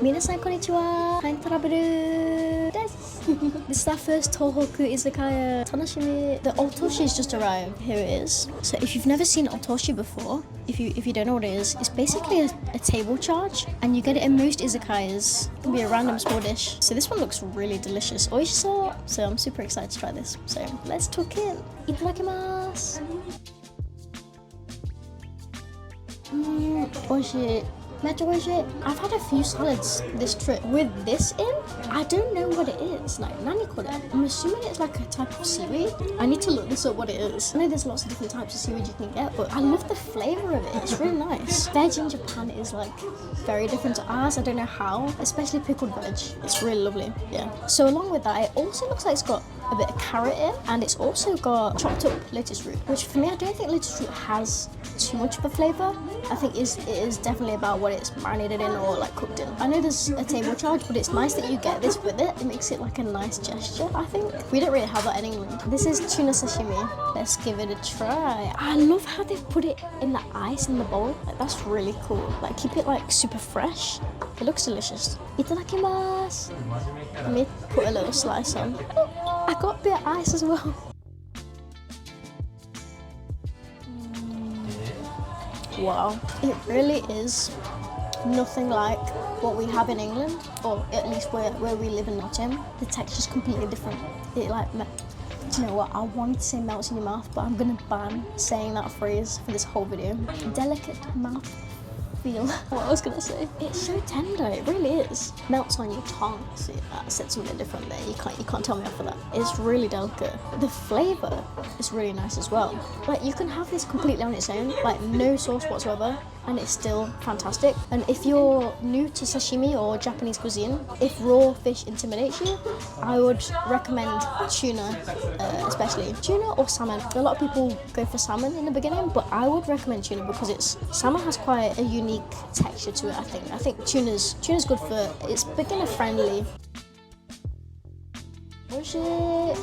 Minasan konnichiwa. Time travel desu. This is our first Tohoku izakaya. Tanashimi. The otoshi just arrived. Here it is. So if you've never seen otoshi before, if you don't know what it is, it's basically a table charge, and you get it in most izakayas. It can be a random small dish. So this one looks really delicious. Oishiso. So I'm super excited to try this. So let's tuck in. Itadakimasu. Oishi. I've had a few salads this trip with this in. I don't know what it is. Like, I'm assuming it's like a type of seaweed. I need to look this up what it is. I know there's lots of different types of seaweed you can get, but I love the flavour of it. It's really nice. Veg in Japan is like very different to ours. I don't know how, especially pickled veg. It's really lovely. Yeah. So along with that, it also looks like it's got a bit of carrot in, and it's also got chopped up lettuce root, which for me, I don't think lettuce root has too much of a flavour. I think it is definitely about what it's marinated in or like cooked in. I know there's a table charge, but it's nice that you get this with it. It makes it like a nice gesture, I think. We don't really have that in England. This is tuna sashimi. Let's give it a try. I love how they put it in the ice in the bowl. Like, that's really cool. Like, keep it like super fresh. It looks delicious. Itadakimasu. Let me put a little slice on. I got a bit of ice as well. Wow, it really is nothing like what we have in England, or at least where we live in Nottingham. The texture's completely different. It like, do you know what, I wanted to say melts in your mouth, but I'm gonna ban saying that phrase for this whole video. Delicate mouth feel. What I was gonna say. It's so tender, it really is. Melts on your tongue. See, I said something different there. You can't tell me off for that. It's really delicate. The flavour is really nice as well. Like, you can have this completely on its own, like no sauce whatsoever, and it's still fantastic. And if you're new to sashimi or Japanese cuisine, if raw fish intimidates you, I would recommend tuna, especially tuna or salmon. A lot of people go for salmon in the beginning, but I would recommend tuna because salmon has quite a unique texture to it. I think tuna's good for, it's beginner friendly. Oh shit!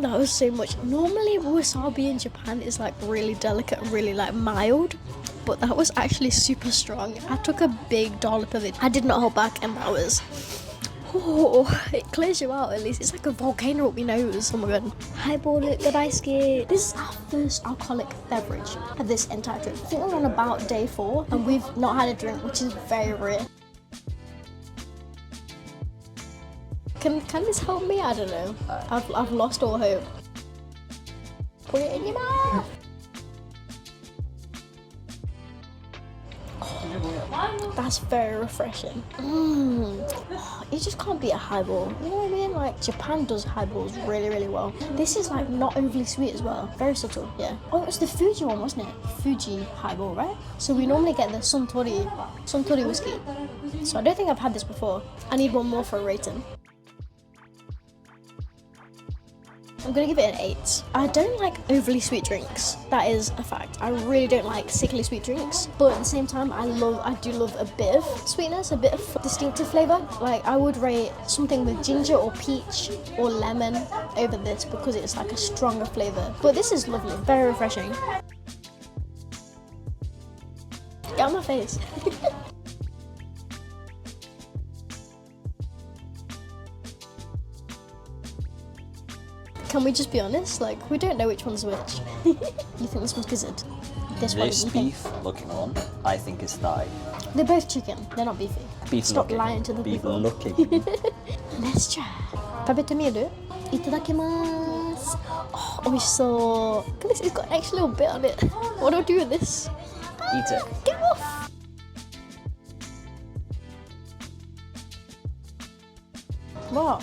That was so much. Normally wasabi in Japan is like really delicate and really like mild, but that was actually super strong. I took a big dollop of it. I did not hold back, and that was, oh, it clears you out at least. It's like a volcano up your nose. Oh my god. Highball daisuke. This is our first alcoholic beverage of this entire trip. I think we're on about day 4 and we've not had a drink, which is very rare. Can this help me? I don't know. I've lost all hope. Put it in your mouth. Oh, that's very refreshing. You just can't beat a highball. You know what I mean? Like, Japan does highballs really, really well. This is like not overly sweet as well. Very subtle, yeah. Oh, it was the Fuji one, wasn't it? Fuji highball, right? So we normally get the Suntory whiskey. So I don't think I've had this before. I need one more for a rating. I'm gonna give it an 8. I don't like overly sweet drinks. That is a fact. I really don't like sickly sweet drinks. But at the same time, I do love a bit of sweetness, a bit of distinctive flavour. Like, I would rate something with ginger or peach or lemon over this because it's like a stronger flavour. But this is lovely, very refreshing. Get on my face. Can we just be honest? Like, we don't know which one's which. You think this one's gizzard? This beef looking one, I think is thigh. They're both chicken. They're not beefy. Beef Stop looking. lying to the Beef people. looking. Let's try. 食べてみる? Itadakimasu. Oh, oishisou. Look at this, it's got an extra little bit on it. What do I do with this? Eat it. Get off! Wow.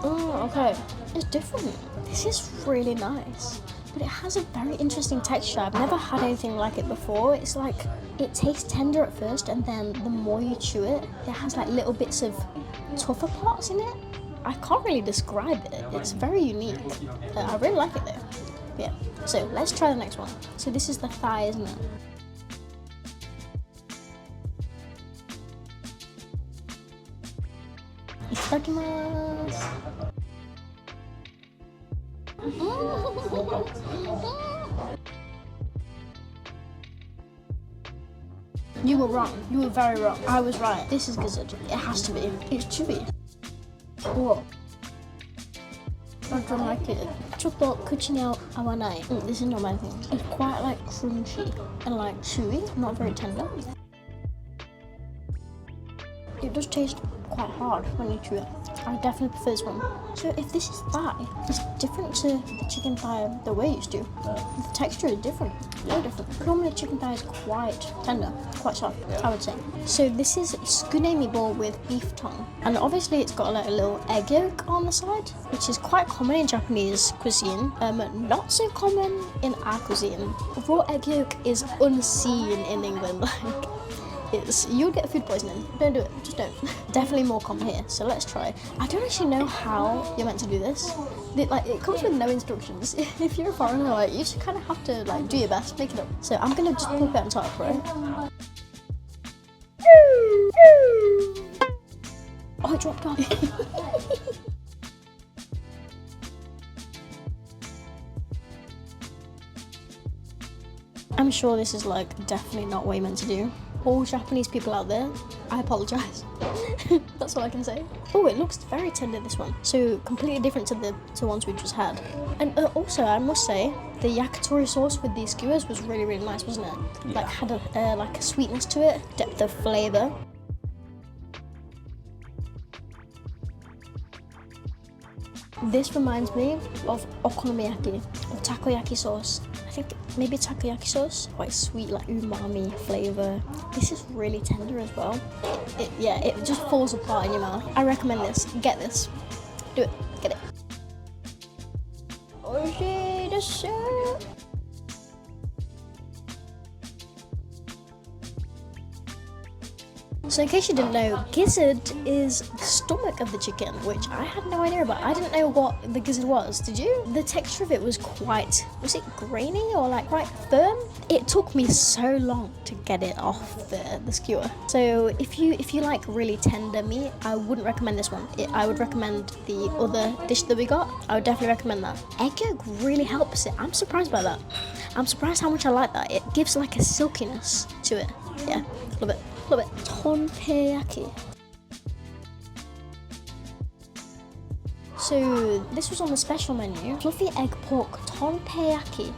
Oh, okay. It's different. This is really nice. But it has a very interesting texture. I've never had anything like it before. It's like, it tastes tender at first, and then the more you chew it, it has like little bits of tougher parts in it. I can't really describe it. It's very unique. I really like it though. Yeah. So let's try the next one. So this is the thigh, isn't it? Itadakimasu. You were wrong. You were very wrong. I was right. This is gizzard. It has to be. It's chewy. Whoa. I don't like it. Chocolate kuchi awanai. This is not my thing. It's quite like crunchy and like chewy, not very tender. It does taste quite hard when you chew it. I definitely prefer this one. So if this is thigh, it's different to the chicken thigh the way used to. The texture is different, very different. Normally chicken thigh is quite tender, quite soft, I would say. So this is tsukune meatball with beef tongue. And obviously it's got like a little egg yolk on the side, which is quite common in Japanese cuisine. Not so common in our cuisine. Raw egg yolk is unseen in England. You'll get food poisoning. Don't do it, just don't. Definitely more common here, so let's try. I don't actually know how you're meant to do this. It comes with no instructions. If you're a foreigner, like, you just kind of have to like do your best, make it up. So I'm gonna just pop it on top, right? Oh, it dropped off. I'm sure this is like definitely not what you're meant to do. All Japanese people out there, I apologise. That's all I can say. Oh, it looks very tender, this one. So completely different to the ones we just had. And also, I must say, the yakitori sauce with these skewers was really, really nice, wasn't it? Yeah. Like had a sweetness to it, depth of flavour. This reminds me of okonomiyaki or takoyaki sauce. I think maybe takoyaki sauce, quite sweet, like umami flavour. This is really tender as well. It just falls apart in your mouth. I recommend this. Get this. Do it. Get it. Oishii desu. So in case you didn't know, gizzard is the stomach of the chicken, which I had no idea about. I didn't know what the gizzard was, did you? The texture of it was was it grainy or like quite firm? It took me so long to get it off the skewer. So if you like really tender meat, I wouldn't recommend this one. I would recommend the other dish that we got. I would definitely recommend that. Egg yolk really helps it. I'm surprised by that. I'm surprised how much I like that. It gives like a silkiness to it. Yeah, love it. Love it. Tonpeyaki. So this was on the special menu. Fluffy egg pork tonpeyaki.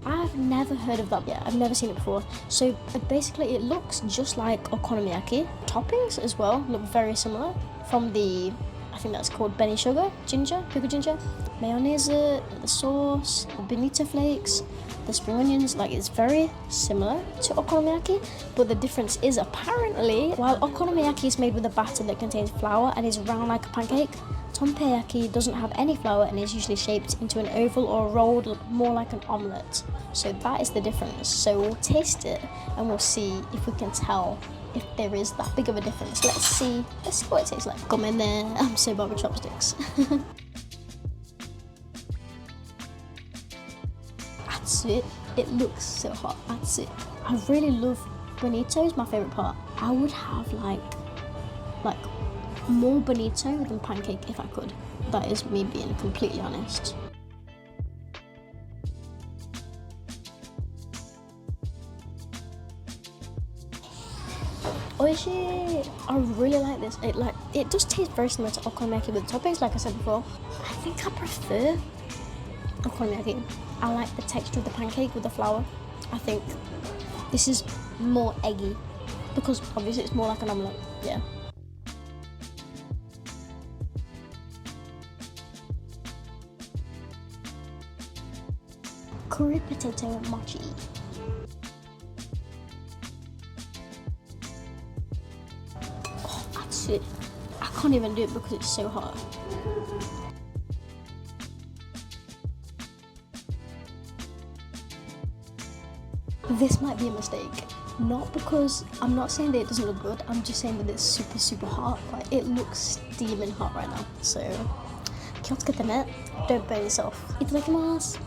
I've never heard of that yet. I've never seen it before. So basically it looks just like okonomiyaki. Toppings as well look very similar from the, I think that's called beni sugar, ginger, pickled ginger, mayonnaise, the sauce, the bonito flakes, the spring onions. Like, it's very similar to okonomiyaki, but the difference is apparently while okonomiyaki is made with a batter that contains flour and is round like a pancake, tonpeyaki doesn't have any flour and is usually shaped into an oval or rolled more like an omelette. So that is the difference. So we'll taste it and we'll see if we can tell if there is that big of a difference. Let's see what it tastes like. Come in there. I'm so bad with chopsticks. That's it. It looks so hot. That's it. I really love bonito. Is my favorite part. I would have like more bonito than pancake if I could. That is me being completely honest. Oishii! I really like this. It does taste very similar to okonomiyaki with toppings, like I said before. I think I prefer okonomiyaki. I like the texture of the pancake with the flour. I think this is more eggy because obviously it's more like an omelette. Yeah. Curry potato mochi. Oh, that's it. I can't even do it because it's so hot. This might be a mistake. Not because, I'm not saying that it doesn't look good, I'm just saying that it's super, super hot. Like, it looks steaming hot right now. So, kiyotsukete ne. Don't burn yourself. Itadakimasu.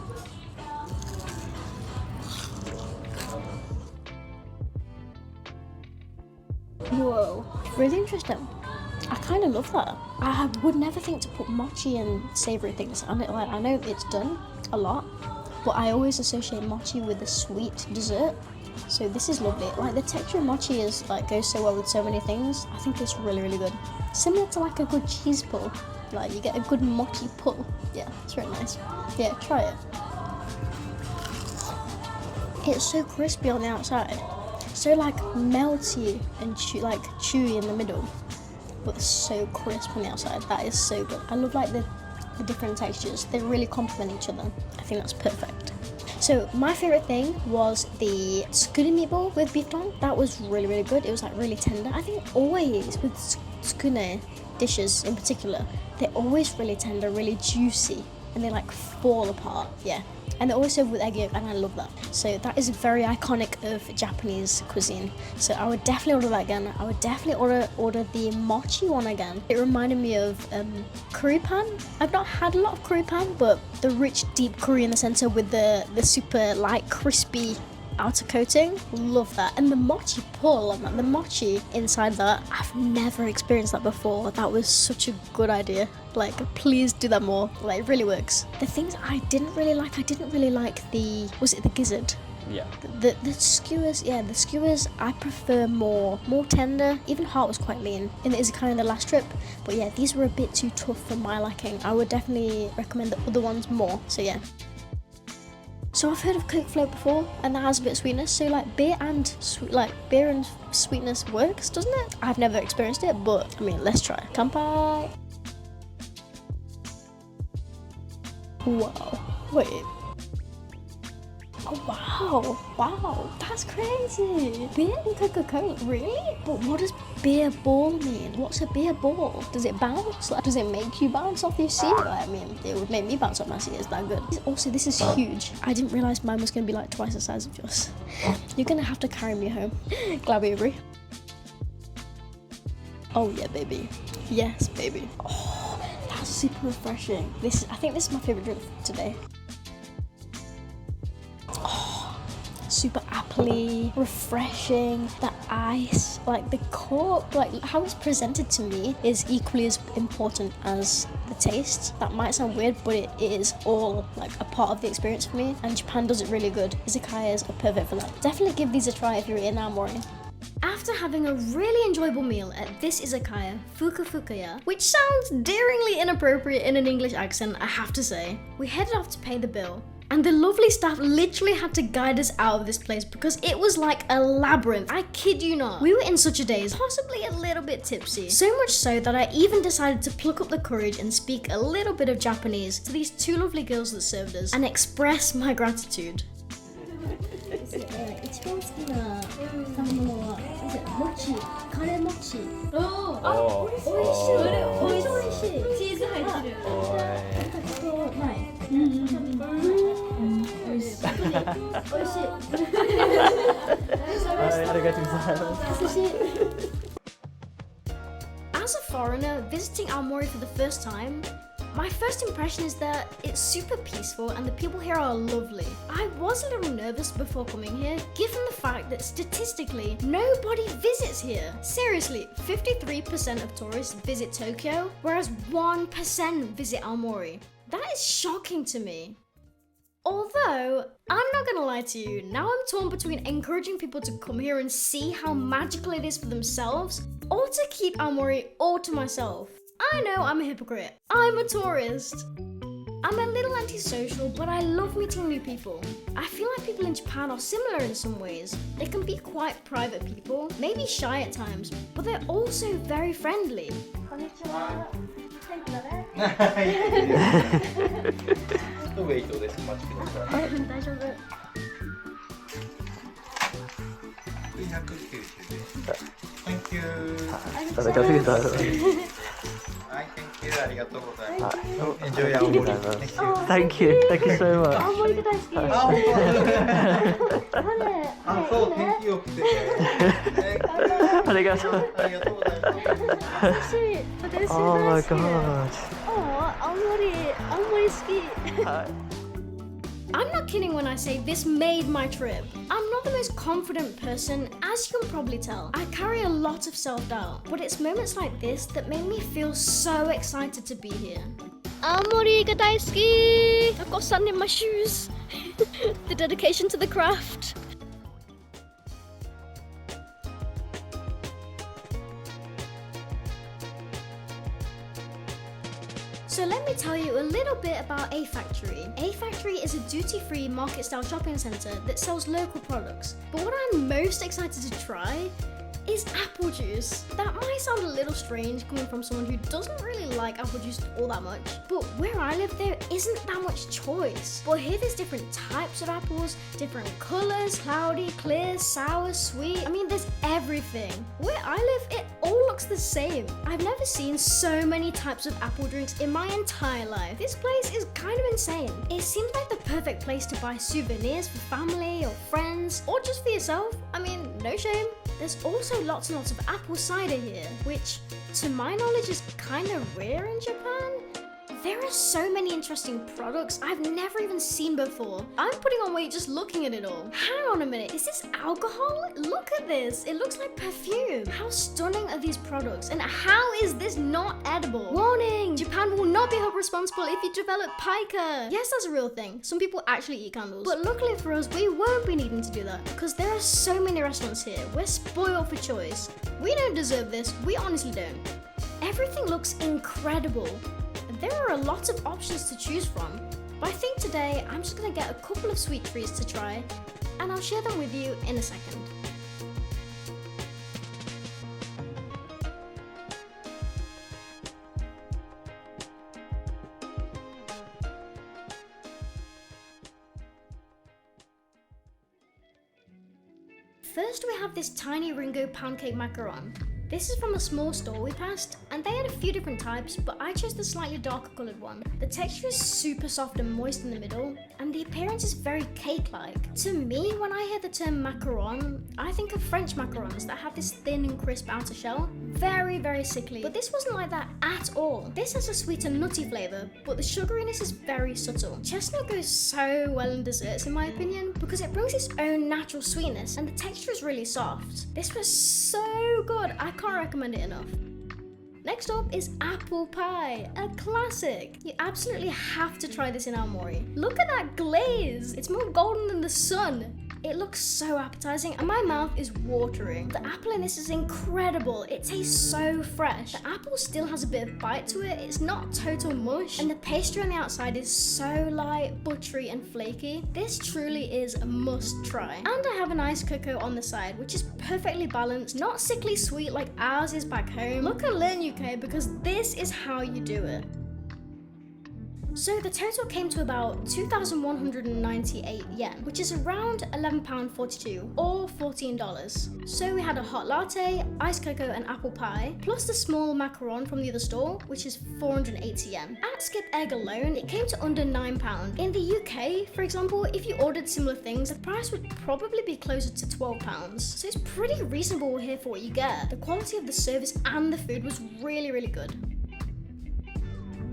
Whoa, really interesting. I kind of love that. I would never think to put mochi and savoury things. I know it's done a lot, but I always associate mochi with a sweet dessert. So this is lovely. Like the texture of mochi is like goes so well with so many things. I think it's really, really good. Similar to like a good cheese pull. Like you get a good mochi pull. Yeah, it's really nice. Yeah, try it. It's so crispy on the outside. So like melty and chewy in the middle. But so crisp on the outside. That is so good. I love like the different textures. They really complement each other. I think that's perfect. So my favourite thing was the tsukuri meatball with beef tongue. That was really, really good. It was like really tender. I think always with tsukune dishes in particular, they're always really tender, really juicy, and they like fall apart. Yeah. And they're always served with egg yolk, and I love that. So that is very iconic of Japanese cuisine. So I would definitely order that again. I would definitely order the mochi one again. It reminded me of curry pan. I've not had a lot of curry pan, but the rich, deep curry in the center with the super light, crispy outer coating, love that. And the mochi pull on that, the mochi inside that, I've never experienced that before. That was such a good idea. Like, please do that more. Like, it really works. The things I didn't really like the, was it the gizzard? Yeah. The skewers, yeah, the skewers I prefer more tender. Even heart was quite lean in the izakaya in the last trip. But yeah, these were a bit too tough for my liking. I would definitely recommend the other ones more. So yeah. So I've heard of Coke float before, and that has a bit of sweetness. So like beer and sweetness works, doesn't it? I've never experienced it, but I mean, let's try. Kanpai. Wow. Wait. Oh wow, that's crazy. Beer and Coca-Cola, really? But what does beer ball mean? What's a beer ball? Does it bounce? Like, does it make you bounce off your seat? Like, I mean, it would make me bounce off my seat. It's that good. Also, this is huge. I didn't realise mine was going to be like twice the size of yours. You're going to have to carry me home. Glad we agree. Oh yeah, baby. Yes, baby. Oh, that's super refreshing. I think this is my favourite drink today. Super appley, refreshing, the ice, like the cork, like how it's presented to me is equally as important as the taste. That might sound weird, but it is all like a part of the experience for me, and Japan does it really good. Izakayas are perfect for that. Definitely give these a try if you're in Aomori. After having a really enjoyable meal at this izakaya, Fukafukaya, which sounds daringly inappropriate in an English accent, I have to say, we headed off to pay the bill. And the lovely staff literally had to guide us out of this place because it was like a labyrinth. I kid you not. We were in such a daze, possibly a little bit tipsy. So much so that I even decided to pluck up the courage and speak a little bit of Japanese to these two lovely girls that served us and express my gratitude. As a foreigner visiting Aomori for the first time, my first impression is that it's super peaceful and the people here are lovely. I was a little nervous before coming here, given the fact that statistically, nobody visits here. Seriously, 53% of tourists visit Tokyo, whereas 1% visit Aomori. That is shocking to me. Although, I'm not gonna lie to you, now I'm torn between encouraging people to come here and see how magical it is for themselves, or to keep Aomori all to myself. I know I'm a hypocrite. I'm a tourist. I'm a little antisocial, but I love meeting new people. I feel like people in Japan are similar in some ways. They can be quite private people, maybe shy at times, but they're also very friendly. Konnichiwa. Thank you. Enjoy Aomori. Thank you so much. Oh my god. I'm not kidding when I say this made my trip. I'm not the most confident person, as you can probably tell. I carry a lot of self-doubt, but it's moments like this that make me feel so excited to be here. Aomori ga daisuki! I've got sand in my shoes. The dedication to the craft. So let me tell you a little bit about A Factory. A Factory is a duty-free market-style shopping centre that sells local products. But what I'm most excited to try is apple juice. That might sound a little strange coming from someone who doesn't really like apple juice all that much, but where I live there isn't that much choice. But here there's different types of apples, different colours, cloudy, clear, sour, sweet. I mean, there's everything. Where I live, it all looks the same. I've never seen so many types of apple drinks in my entire life. This place is kind of insane. It seems like the perfect place to buy souvenirs for family or friends, or just for yourself. I mean, no shame. There's also lots and lots of apple cider here, which to my knowledge is kind of rare in Japan. There are so many interesting products I've never even seen before. I'm putting on weight just looking at it all. Hang on a minute, is this alcohol? Look at this, it looks like perfume. How stunning are these products, and how is this not edible? Warning, Japan will not be held responsible if you develop pica. Yes, that's a real thing. Some people actually eat candles. But luckily for us, we won't be needing to do that because there are so many restaurants here. We're spoiled for choice. We don't deserve this, we honestly don't. Everything looks incredible. There are a lot of options to choose from, but I think today I'm just going to get a couple of sweet treats to try, and I'll share them with you in a second. First we have this tiny Ringo pound cake macaron. This is from a small store we passed, and they had a few different types, but I chose the slightly darker coloured one. The texture is super soft and moist in the middle, and the appearance is very cake-like. To me, when I hear the term macaron, I think of French macarons that have this thin and crisp outer shell. Very, very sickly, but this wasn't like that at all. This has a sweet and nutty flavour, but the sugariness is very subtle. Chestnut goes so well in desserts in my opinion, because it brings its own natural sweetness, and the texture is really soft. This was so good, I can't recommend it enough. Next up is apple pie, a classic. You absolutely have to try this in Aomori. Look at that glaze, it's more golden than the sun. It looks so appetizing and my mouth is watering. The apple in this is incredible. It tastes so fresh. The apple still has a bit of bite to it. It's not total mush. And the pastry on the outside is so light, buttery and flaky. This truly is a must try. And I have an iced cocoa on the side, which is perfectly balanced, not sickly sweet like ours is back home. Look and learn, UK, because this is how you do it. So the total came to about 2,198 yen, which is around £11.42 or $14. So we had a hot latte, iced cocoa and apple pie, plus the small macaron from the other store, which is 480 yen. At Skip Egg alone, it came to under £9. In the UK, for example, if you ordered similar things, the price would probably be closer to £12. So it's pretty reasonable here for what you get. The quality of the service and the food was really, really good.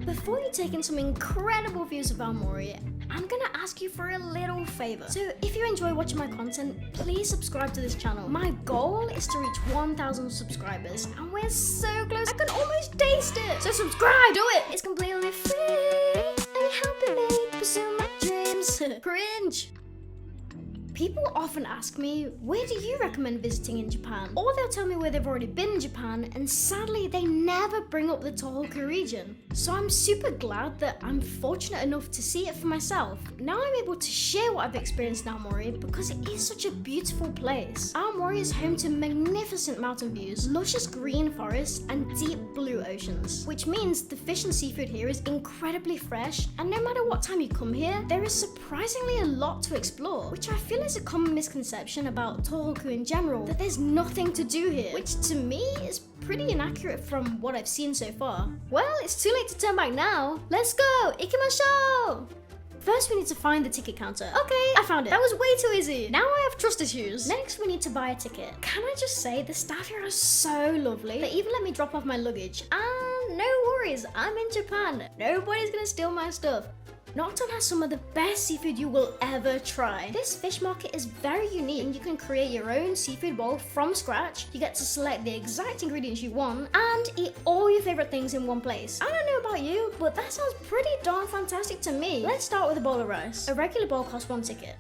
Before you take in some incredible views of Aomori, I'm gonna ask you for a little favor. So if you enjoy watching my content, please subscribe to this channel. My goal is to reach 1,000 subscribers, and we're so close, I can almost taste it. So subscribe, do it! It's completely free, and helping me pursue my dreams. Cringe! People often ask me, where do you recommend visiting in Japan? Or they'll tell me where they've already been in Japan, and sadly they never bring up the Tohoku region. So I'm super glad that I'm fortunate enough to see it for myself. Now I'm able to share what I've experienced in Aomori because it is such a beautiful place. Aomori is home to magnificent mountain views, luscious green forests, and deep blue oceans. Which means the fish and seafood here is incredibly fresh, and no matter what time you come here, there is surprisingly a lot to explore, which I feel is a common misconception about Tohoku in general, that there's nothing to do here, which to me is pretty inaccurate from what I've seen so far. Well, it's too late to turn back now. Let's go! Ikimashou! First we need to find the ticket counter. Okay, I found it. That was way too easy. Now I have trust issues. Next we need to buy a ticket. Can I just say, the staff here are so lovely. They even let me drop off my luggage. And no worries, I'm in Japan. Nobody's gonna steal my stuff. Nocton has some of the best seafood you will ever try. This fish market is very unique and you can create your own seafood bowl from scratch. You get to select the exact ingredients you want and eat all your favorite things in one place. I don't know about you, but that sounds pretty darn fantastic to me. Let's start with a bowl of rice. A regular bowl costs 1 ticket.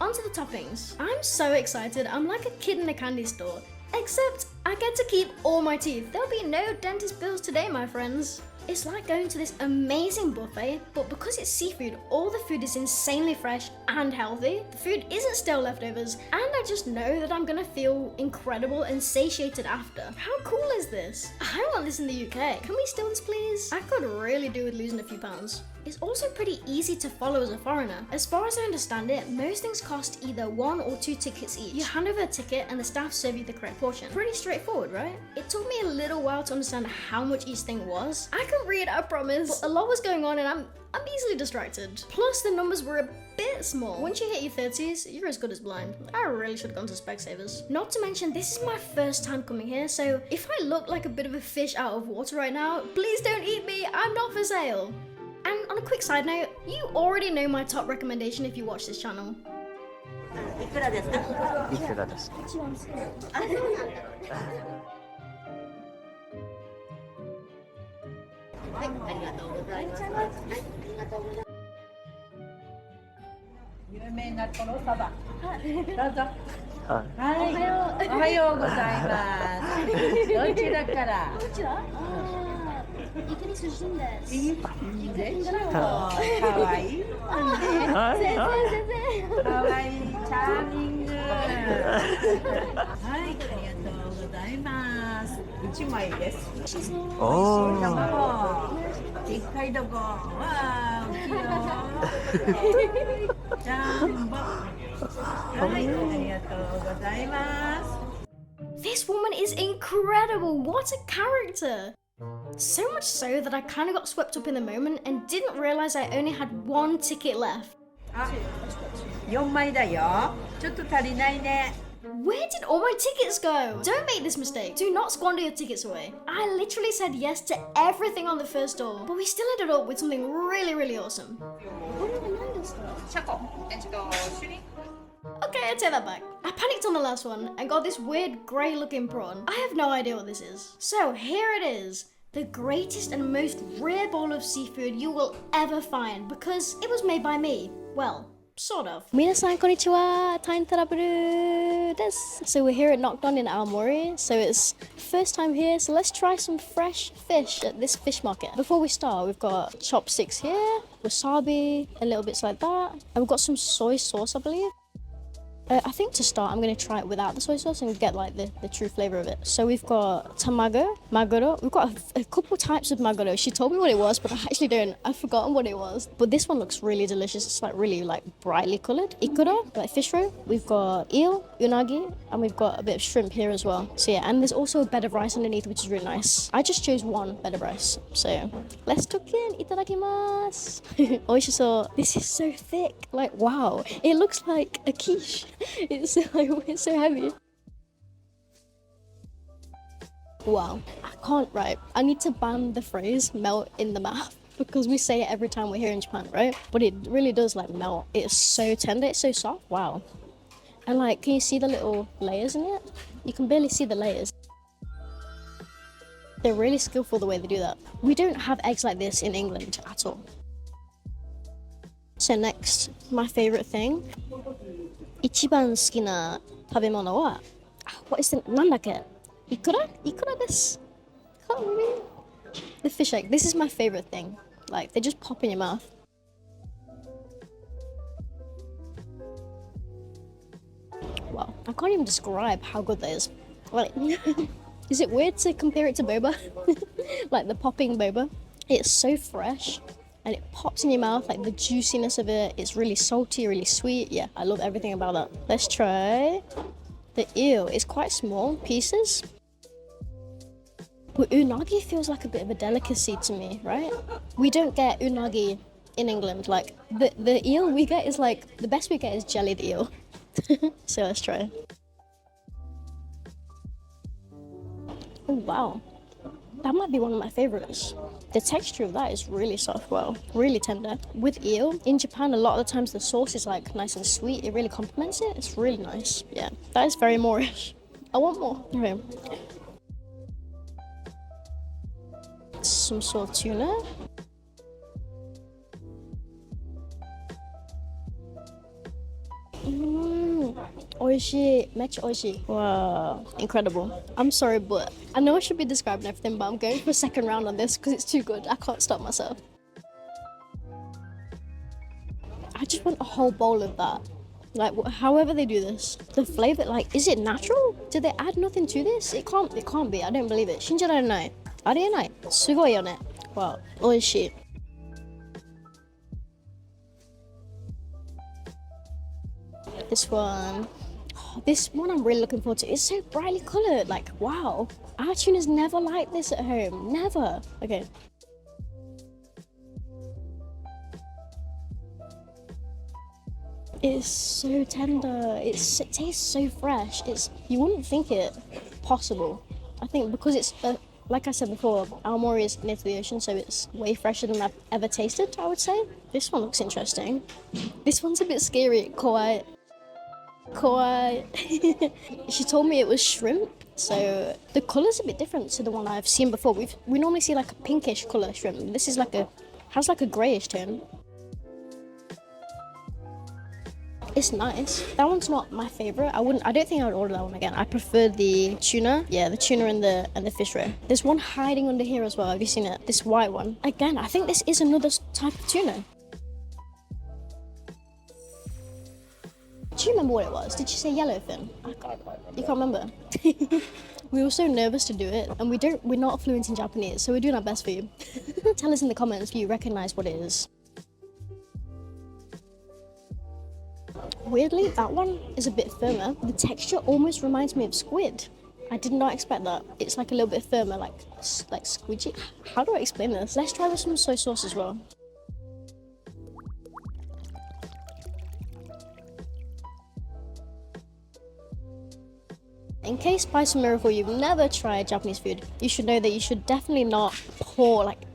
On to the toppings. I'm so excited, I'm like a kid in a candy store. Except I get to keep all my teeth. There'll be no dentist bills today, my friends. It's like going to this amazing buffet, but because it's seafood, all the food is insanely fresh and healthy. The food isn't stale leftovers, and I just know that I'm gonna feel incredible and satiated after. How cool is this? I want this in the UK. Can we steal this, please? I could really do with losing a few pounds. It's also pretty easy to follow as a foreigner. As far as I understand it, most things cost either 1 or 2 tickets each. You hand over a ticket and the staff serve you the correct portion. Pretty straightforward, right? It took me a little while to understand how much each thing was. I can read, I promise. But a lot was going on and I'm easily distracted. Plus, the numbers were a bit small. Once you hit your 30s, you're as good as blind. I really should have gone to Specsavers. Not to mention, this is my first time coming here, so if I look like a bit of a fish out of water right now, please don't eat me, I'm not for sale. And on a quick side note, you already know my top recommendation if you watch this channel. いくらですか？はい、ありがとうございます。はい、ありがとうございます。有名なトロサバ。どうぞ。はい、おはようございます。どちらから？どちら？イギリス人です。いいでしょう。かわいい。先生。かわいい、チャーミング。はい、ありがとうございます。1枚です。美味しい卵。でっかいとこ。わー、大きいよ。ジャンボ。はい、ありがとうございます。This woman is incredible. What a character. So much so that I kind of got swept up in the moment and didn't realize I only had 1 ticket left. あ、4枚だよ。ちょっと足りないね。Where did all my tickets go? Don't make this mistake. Do not squander your tickets away. I literally said yes to everything on the first door, but we still ended up with something really, really awesome. Okay, I take that back. I panicked on the last one and got this weird grey looking prawn. I have no idea what this is. So here it is. The greatest and most rare bowl of seafood you will ever find because it was made by me. Well, sort of. 皆さんこんにちは。TYNE Travel です。So we're here at Knockdown in Aomori. So it's first time here. So let's try some fresh fish at this fish market. Before we start, we've got chopsticks here, wasabi, and little bits like that. And we've got some soy sauce, I believe. I think to start, I'm going to try it without the soy sauce and get like the true flavour of it. So we've got tamago, maguro. We've got a couple types of maguro. She told me what it was, but I actually don't. I've forgotten what it was. But this one looks really delicious. It's like really like brightly coloured. Ikura, like fish roe. We've got eel, unagi, and we've got a bit of shrimp here as well. So yeah, and there's also a bed of rice underneath, which is really nice. I just chose 1 bed of rice. So let's tuck in. Itadakimasu. Oishiso. This is so thick. Like wow, it looks like a quiche. It's so heavy. Wow, I can't write. I need to ban the phrase melt in the mouth because we say it every time we're here in Japan, right? But it really does like melt. It's so tender, it's so soft. Wow. And like, can you see the little layers in it? You can barely see the layers. They're really skillful the way they do that. We don't have eggs like this in England at all. So next, my favorite thing. 一番好きな食べ物は what is the なんだっけイクラです can't remember the fish egg. This is my favorite thing. Like they just pop in your mouth. Wow, I can't even describe how good that is. Like, is it weird to compare it to boba? Like the popping boba. It's so fresh. And it pops in your mouth, like the juiciness of it. It's really salty, really sweet. Yeah, I love everything about that. Let's try the eel. It's quite small pieces. But unagi feels like a bit of a delicacy to me, right? We don't get unagi in England. Like the eel we get is like, the best we get is jellied eel. So let's try. Oh wow. That might be one of my favorites. The texture of that is really soft, well, really tender. With eel, in Japan, a lot of the times the sauce is like nice and sweet. It really complements it. It's really nice. Yeah, that is very Moorish. I want more. Okay. Some sort of tuna. Oishi, mecha oishi. Wow, incredible. I'm sorry, but I know I should be describing everything, but I'm going for a second round on this because it's too good. I can't stop myself. I just want a whole bowl of that. Like, however they do this, the flavor, like, is it natural? Do they add nothing to this? It can't be. I don't believe it. 信じられない。ありえない。すごいよね。Wow, 美味しい。This one. This one I'm really looking forward to. It's so brightly coloured. Like, wow. Our tuna's never like this at home. Never. Okay. It's so tender. It tastes so fresh. You wouldn't think it possible. I think because it's like I said before, Aomori is near to the ocean, so it's way fresher than I've ever tasted, I would say. This one looks interesting. This one's a bit scary. Kawaii. She told me it was shrimp, so the colour's a bit different to the one I've seen before. We normally see like a pinkish colour shrimp. This is has like a greyish tone. It's nice. That one's not my favourite. I don't think I would order that one again. I prefer the tuna. Yeah, the tuna and the fish roe. There's one hiding under here as well. Have you seen it? This white one. Again, I think this is another type of tuna. Do you remember what it was? Did you say yellowfin? You can't remember? We were so nervous to do it, and we're not fluent in Japanese, so we're doing our best for you. Tell us in the comments if you recognise what it is. Weirdly, that one is a bit firmer. The texture almost reminds me of squid. I did not expect that. It's like a little bit firmer, like squidgy. How do I explain this? Let's try with some soy sauce as well. In case by some miracle you've never tried Japanese food, you should know that you should definitely not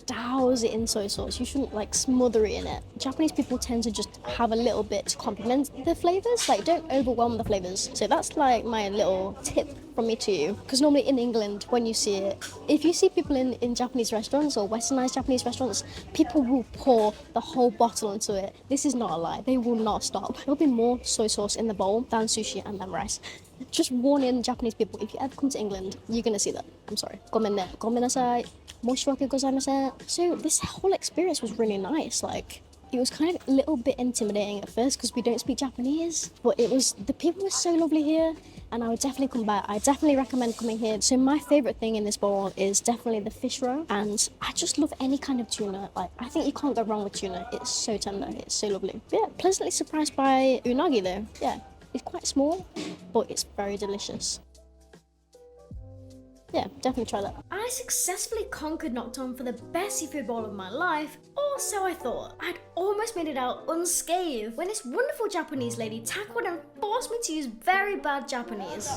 douse it in soy sauce. You shouldn't smother it in it. Japanese people tend to just have a little bit to complement the flavors. Don't overwhelm the flavors. So that's my little tip from me to you. Because normally in England, when you see it, if you see people in Japanese restaurants or westernized Japanese restaurants, people will pour the whole bottle into it. This is not a lie. They will not stop. There'll be more soy sauce in the bowl than sushi and than rice. Just warn in Japanese people, if you ever come to England, you're gonna see that. I'm sorry. Gomenasai. Moshiwake gozaimasen. So this whole experience was really nice. It was kind of a little bit intimidating at first because we don't speak Japanese, but the people were so lovely here, and I would definitely come back. I definitely recommend coming here. So my favorite thing in this bowl is definitely the fish roe, and I just love any kind of tuna. I think you can't go wrong with tuna. It's so tender. It's so lovely. But yeah, pleasantly surprised by unagi though. Yeah, it's quite small, but it's very delicious. Yeah, definitely try that. I successfully conquered Nocturne for the best seafood bowl of my life, or so I thought. I'd almost made it out unscathed when this wonderful Japanese lady tackled and forced me to use very bad Japanese.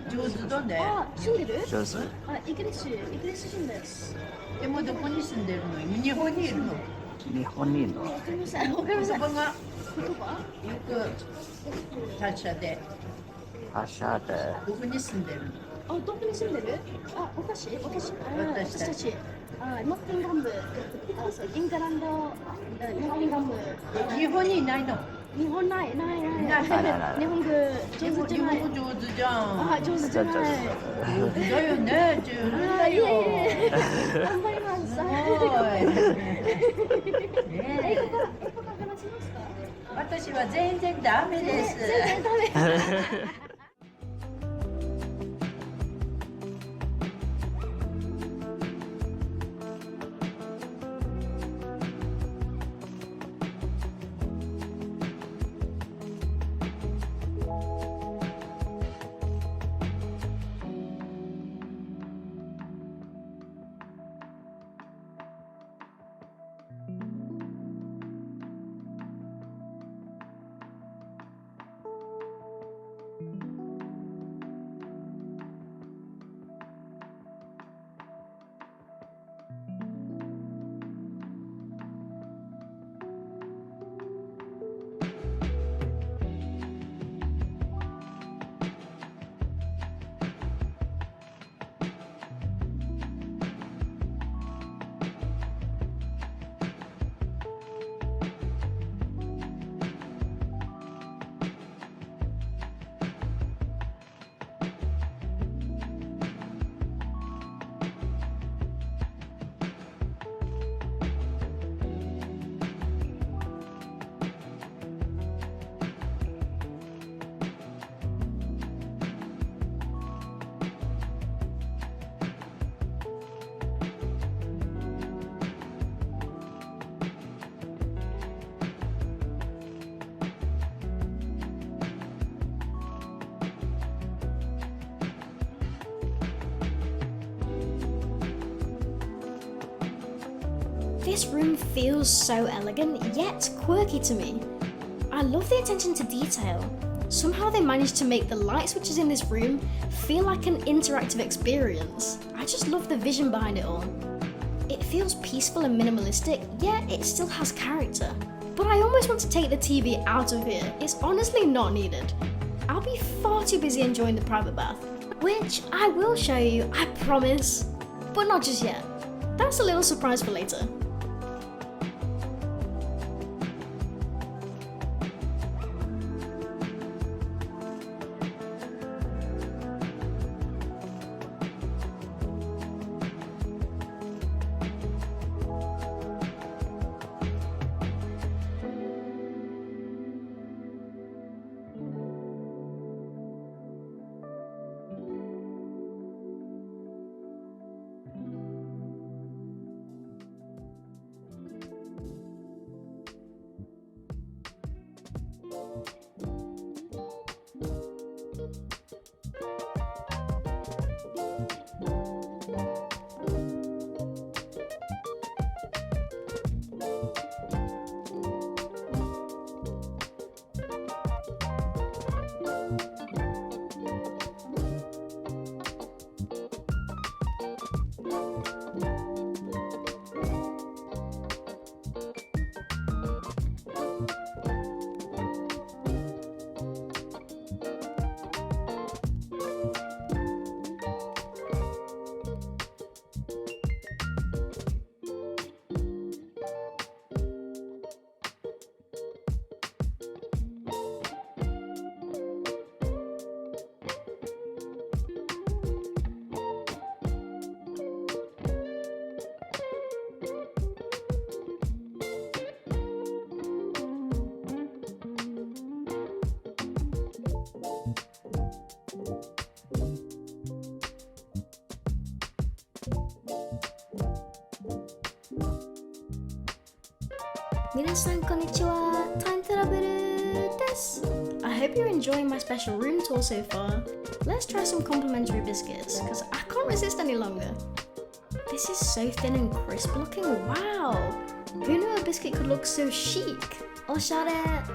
上手だね。住んでる？上手。イギリス人です。でもどこに住んでるの？日本にいるの？日本にいるの？わかりません。わかりません。言葉が言葉？よく達者で。発車で。どこに住んでるの？どこに住んでる？私たち。ノッティンガム。イングランド。ノッティンガム。日本にいないの？日本ない。日本語上手じゃない。日本語上手じゃん。上手じゃない。上手だよね。十分だよ。頑張ります。英語から話しますか？私は全然ダメです。全然ダメ。This room feels so elegant, yet quirky to me. I love the attention to detail. Somehow they managed to make the light switches in this room feel like an interactive experience. I just love the vision behind it all. It feels peaceful and minimalistic, yet it still has character. But I almost want to take the TV out of here. It's honestly not needed. I'll be far too busy enjoying the private bath, which I will show you, I promise. But not just yet. That's a little surprise for later. Minasan konnichiwa, time travel desu. I hope you're enjoying my special room tour so far. Let's try some complimentary biscuits, because I can't resist any longer. This is so thin and crisp looking, wow! Who knew a biscuit could look so chic? Oshare!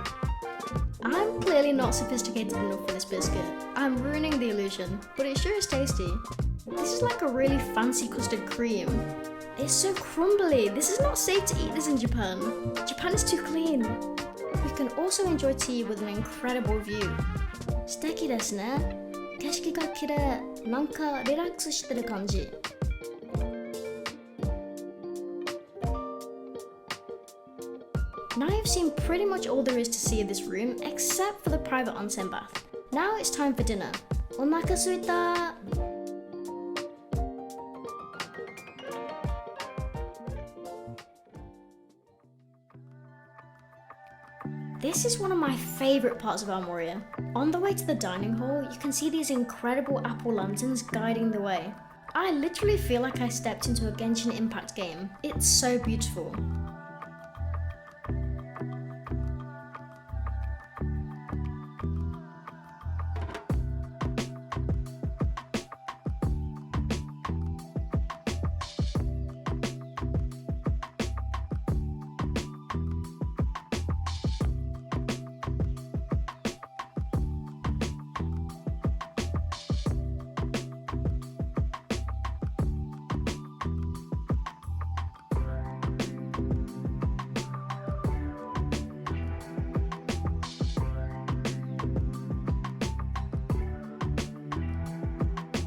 I'm clearly not sophisticated enough for this biscuit. I'm ruining the illusion, but it sure is tasty. This is like a really fancy custard cream. It's so crumbly. This is not safe to eat this in Japan. Japan is too clean. We can also enjoy tea with an incredible view. 素敵ですね。景色が綺麗。なんかリラックスしてる感じ。Now you've seen pretty much all there is to see of this room except for the private onsen bath. Now it's time for dinner. お腹すいた。This is one of my favourite parts of Aomori. On the way to the dining hall, you can see these incredible apple lanterns guiding the way. I literally feel like I stepped into a Genshin Impact game. It's so beautiful.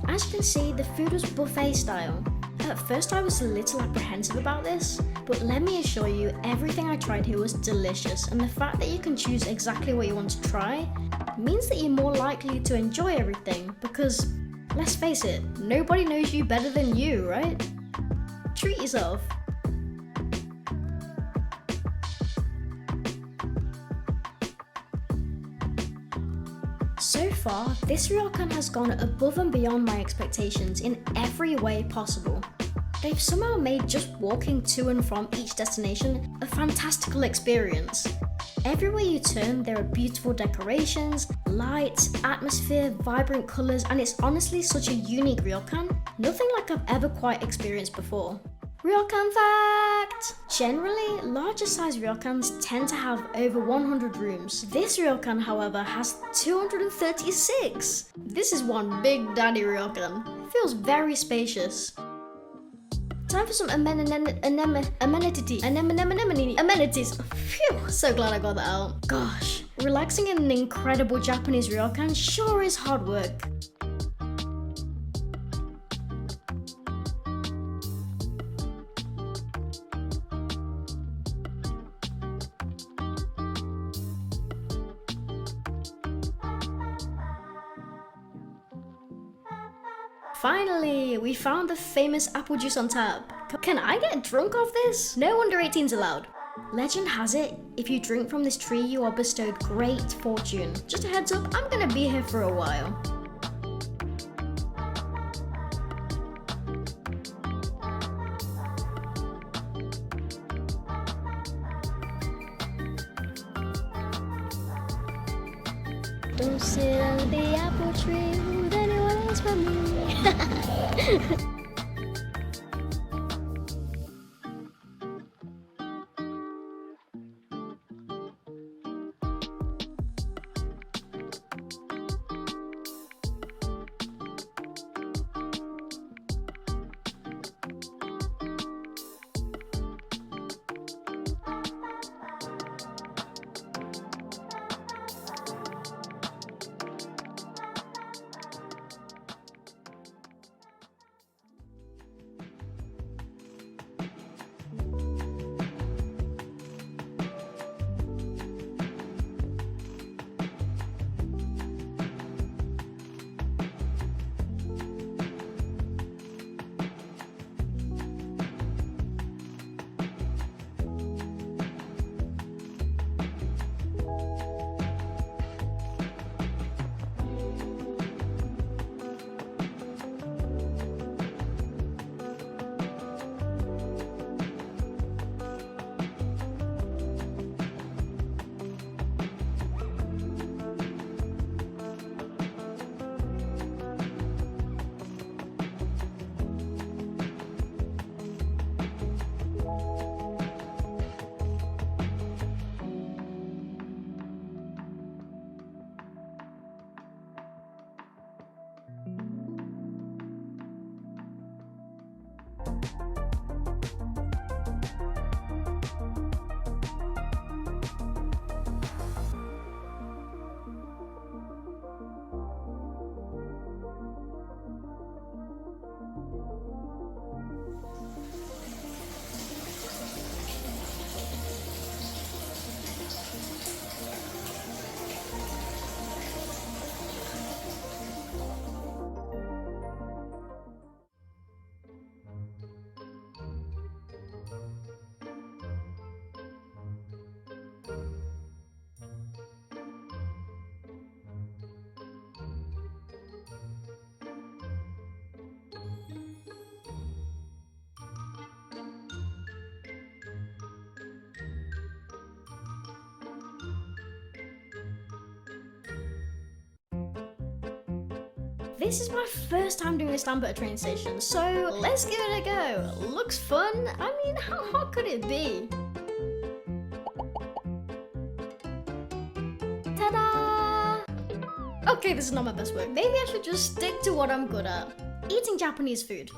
As you can see, the food was buffet style. At first I was a little apprehensive about this, but let me assure you, everything I tried here was delicious, and the fact that you can choose exactly what you want to try means that you're more likely to enjoy everything, because, let's face it, nobody knows you better than you, right? Treat yourself. So far, this ryokan has gone above and beyond my expectations in every way possible. They've somehow made just walking to and from each destination a fantastical experience. Everywhere you turn, there are beautiful decorations, lights, atmosphere, vibrant colours, and it's honestly such a unique ryokan, nothing like I've ever quite experienced before. Ryokan fact! Generally, larger size ryokans tend to have over 100 rooms. This ryokan, however, has 236. This is one big daddy ryokan. It feels very spacious. Time for some amenities. Phew, so glad I got that out. Gosh, relaxing in an incredible Japanese ryokan sure is hard work. Finally, we found the famous apple juice on tap. Can I get drunk off this? No under 18s allowed. Legend has it, if you drink from this tree, you are bestowed great fortune. Just a heads up, I'm gonna be here for a while. Don't sit on the apple tree with anyone else but me. This is my first time doing a stamp at a train station, so let's give it a go. Looks fun. I mean, how hard could it be? Ta-da! Okay, this is not my best work. Maybe I should just stick to what I'm good at. Eating Japanese food.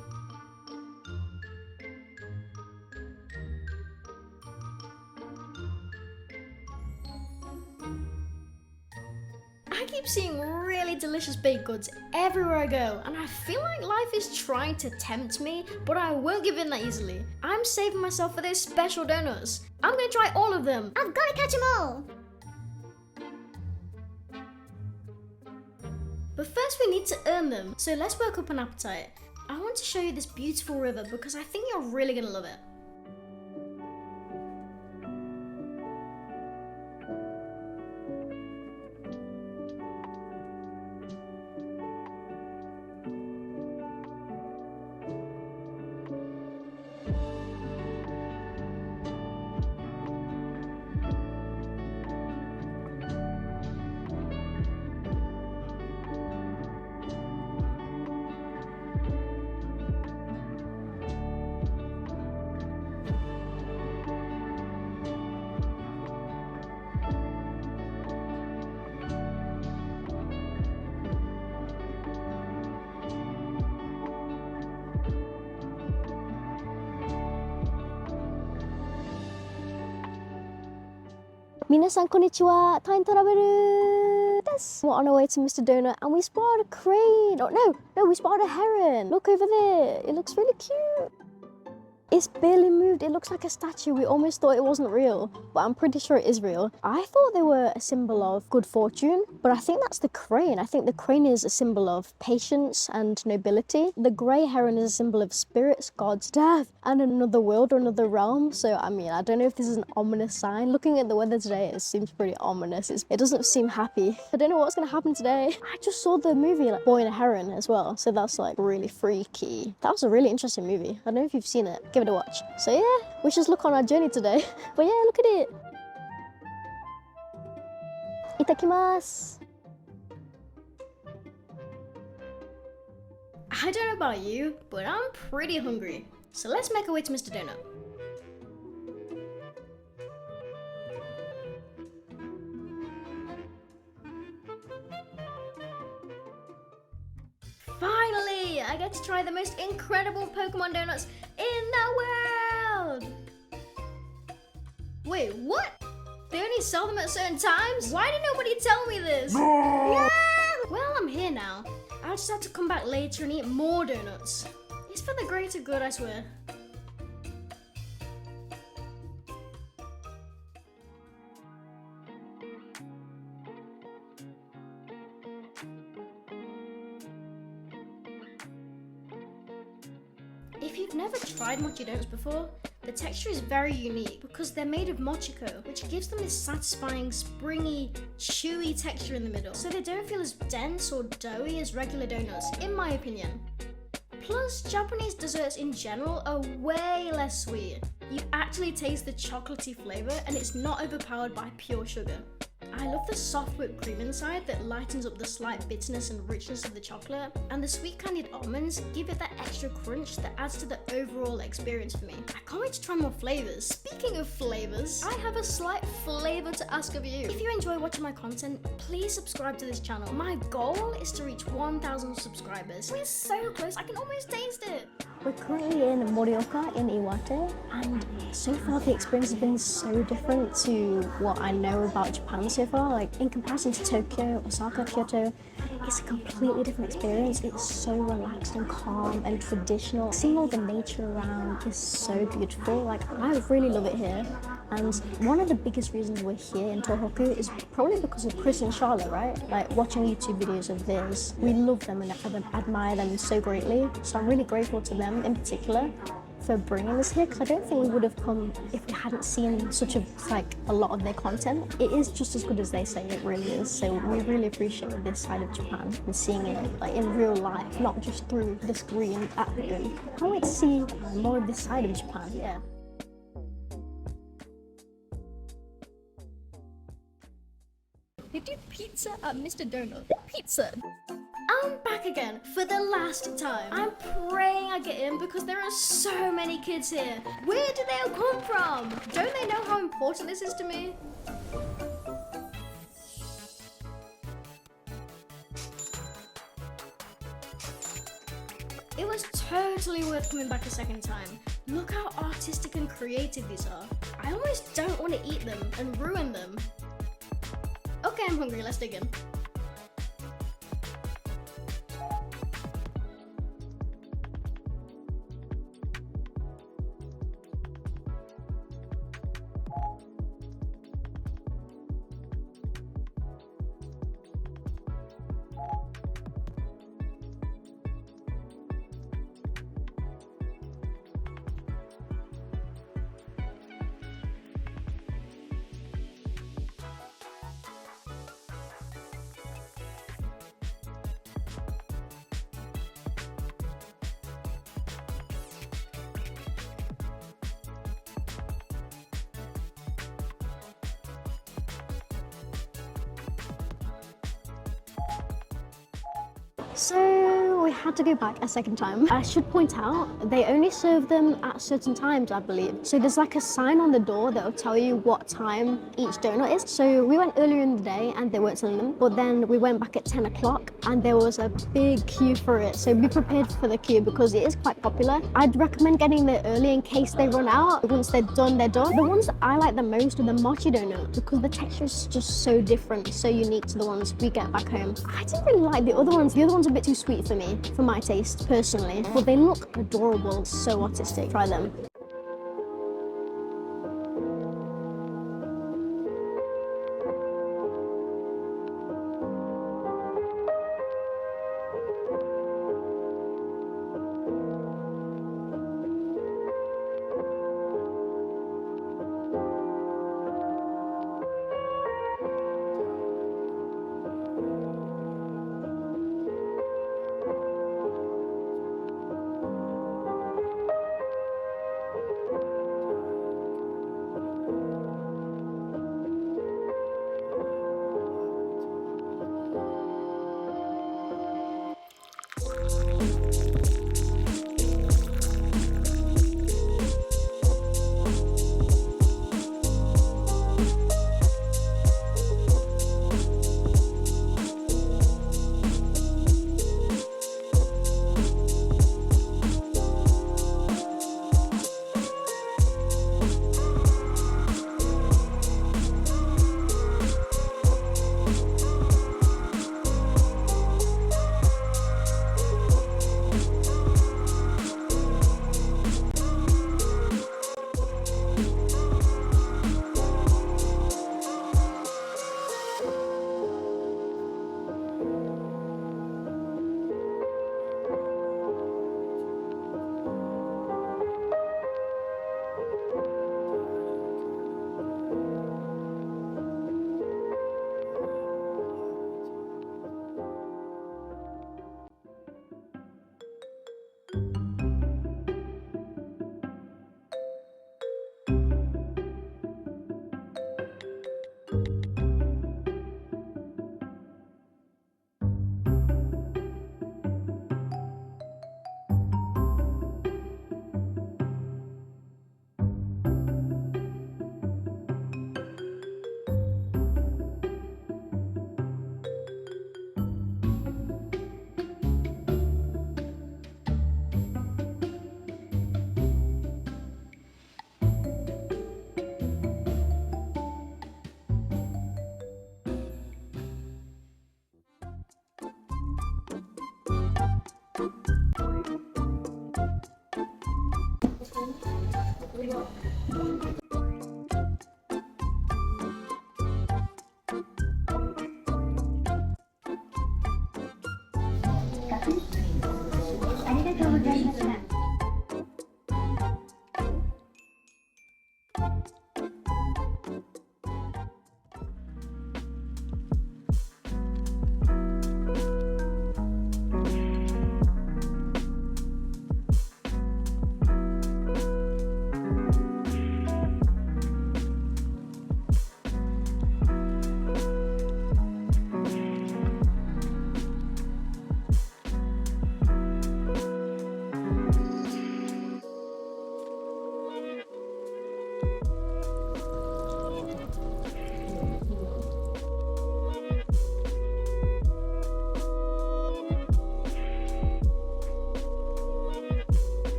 I keep seeing really delicious baked goods everywhere I go, and I feel like life is trying to tempt me, but I won't give in that easily. I'm saving myself for those special donuts. I'm gonna try all of them. I've gotta catch them all. But first we need to earn them, so let's work up an appetite. I want to show you this beautiful river because I think you're really gonna love it. Minasan konnichiwa, TYNE travel desu. We're on our way to Mr. Donut and we spotted a crane. Oh no, we spotted a heron. Look over there, it looks really cute. It's barely moved, it looks like a statue. We almost thought it wasn't real, but I'm pretty sure it is real. I thought they were a symbol of good fortune, but I think that's the crane. I think the crane is a symbol of patience and nobility. The grey heron is a symbol of spirits, gods, death, and another world or another realm. So, I mean, I don't know if this is an ominous sign. Looking at the weather today, it seems pretty ominous. It doesn't seem happy. I don't know what's gonna happen today. I just saw the movie, like, Boy and a Heron as well, so that's like really freaky. That was a really interesting movie. I don't know if you've seen it. Give it a watch. So yeah, we just look on our journey today. But yeah, look at it. Itakimasu. I don't know about you, but I'm pretty hungry. So let's make our way to Mr. Donut. Finally, I get to try the most incredible Pokemon donuts in the world! Wait, what? They only sell them at certain times? Why did nobody tell me this? Yeah! Well, I'm here now. I'll just have to come back later and eat more donuts. It's for the greater good, I swear. If you've never tried mochi donuts before, the texture is very unique because they're made of mochiko, which gives them this satisfying, springy, chewy texture in the middle, so they don't feel as dense or doughy as regular donuts, in my opinion. Plus, Japanese desserts in general are way less sweet. You actually taste the chocolatey flavour and it's not overpowered by pure sugar. I love the soft whipped cream inside that lightens up the slight bitterness and richness of the chocolate, and the sweet candied almonds give it that extra crunch that adds to the overall experience for me. I can't wait to try more flavours. Speaking of flavours, I have a slight flavour to ask of you. If you enjoy watching my content, please subscribe to this channel. My goal is to reach 1,000 subscribers. We're so close, I can almost taste it. We're currently in Morioka in Iwate, and so far the experience has been so different to what I know about Japan so far. Like, in comparison to Tokyo, Osaka, Kyoto, it's a completely different experience. It's so relaxed and calm and traditional. Seeing all the nature around is so beautiful. Like, I really love it here. And one of the biggest reasons we're here in Tohoku is probably because of Chris and Charlotte, right? Like, watching YouTube videos of theirs, we love them and admire them so greatly. So I'm really grateful to them in particular for bringing us here, because I don't think we would have come if we hadn't seen a lot of their content. It is just as good as they say it really is. So we really appreciate this side of Japan and seeing it like in real life, not just through the screen at home. I can't wait to see more of this side of Japan. Yeah. They do pizza at Mr. Donut. Pizza. I'm back again for the last time. I'm praying I get in because there are so many kids here. Where do they all come from? Don't they know how important this is to me? It was totally worth coming back a second time. Look how artistic and creative these are. I almost don't want to eat them and ruin them. Okay, I'm hungry, let's dig in. So I had to go back a second time. I should point out, they only serve them at certain times, I believe. So there's like a sign on the door that will tell you what time each donut is. So we went earlier in the day and they weren't selling them, but then we went back at 10 o'clock and there was a big queue for it. So be prepared for the queue because it is quite popular. I'd recommend getting there early in case they run out. Once they're done, they're done. The ones that I like the most are the mochi donut because the texture is just so different, so unique to the ones we get back home. I didn't really like the other ones. The other ones are a bit too sweet for me, for my taste, personally. But they look adorable, so artistic. Try them.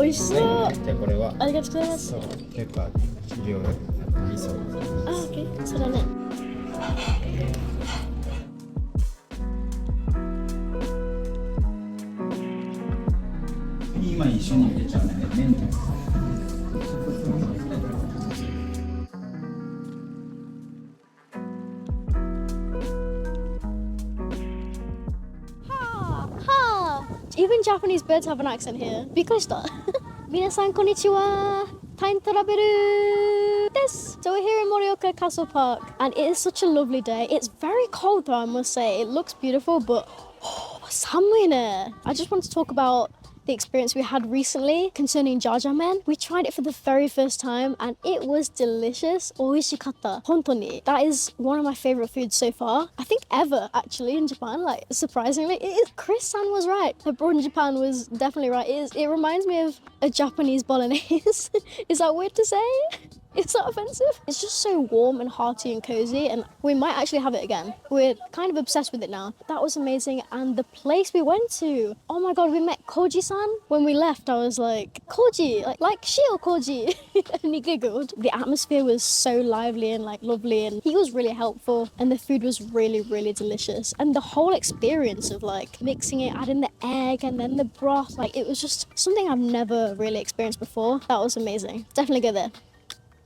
美味しそう。はい、じゃあこれはありがとうございます。そう結構量がありそう。あ、オッケー。そうだね。今一緒に入れちゃうね。麺と。Even Japanese birds have an accent here. びっくりした。皆さんこんにちは。Time travel desu. So we're here in Morioka Castle Park and it is such a lovely day. It's very cold though, I must say. It looks beautiful, but I just want to talk about the experience we had recently concerning jajangmyeon. We tried it for the very first time and it was delicious. Oishikatta. Hontoni. That is one of my favorite foods so far. I think ever actually in Japan. Like surprisingly, it is. Chris-san was right. Abroad in Japan was definitely right. It reminds me of a Japanese bolognese. Is that weird to say? It's not offensive. It's just so warm and hearty and cozy and we might actually have it again. We're kind of obsessed with it now. That was amazing and the place we went to. Oh my god, we met Koji-san. When we left, I was like, Koji, like Shio Koji. And he giggled. The atmosphere was so lively and like lovely and he was really helpful and the food was really, really delicious. And the whole experience of like mixing it, adding the egg and then the broth, like it was just something I've never really experienced before. That was amazing. Definitely go there.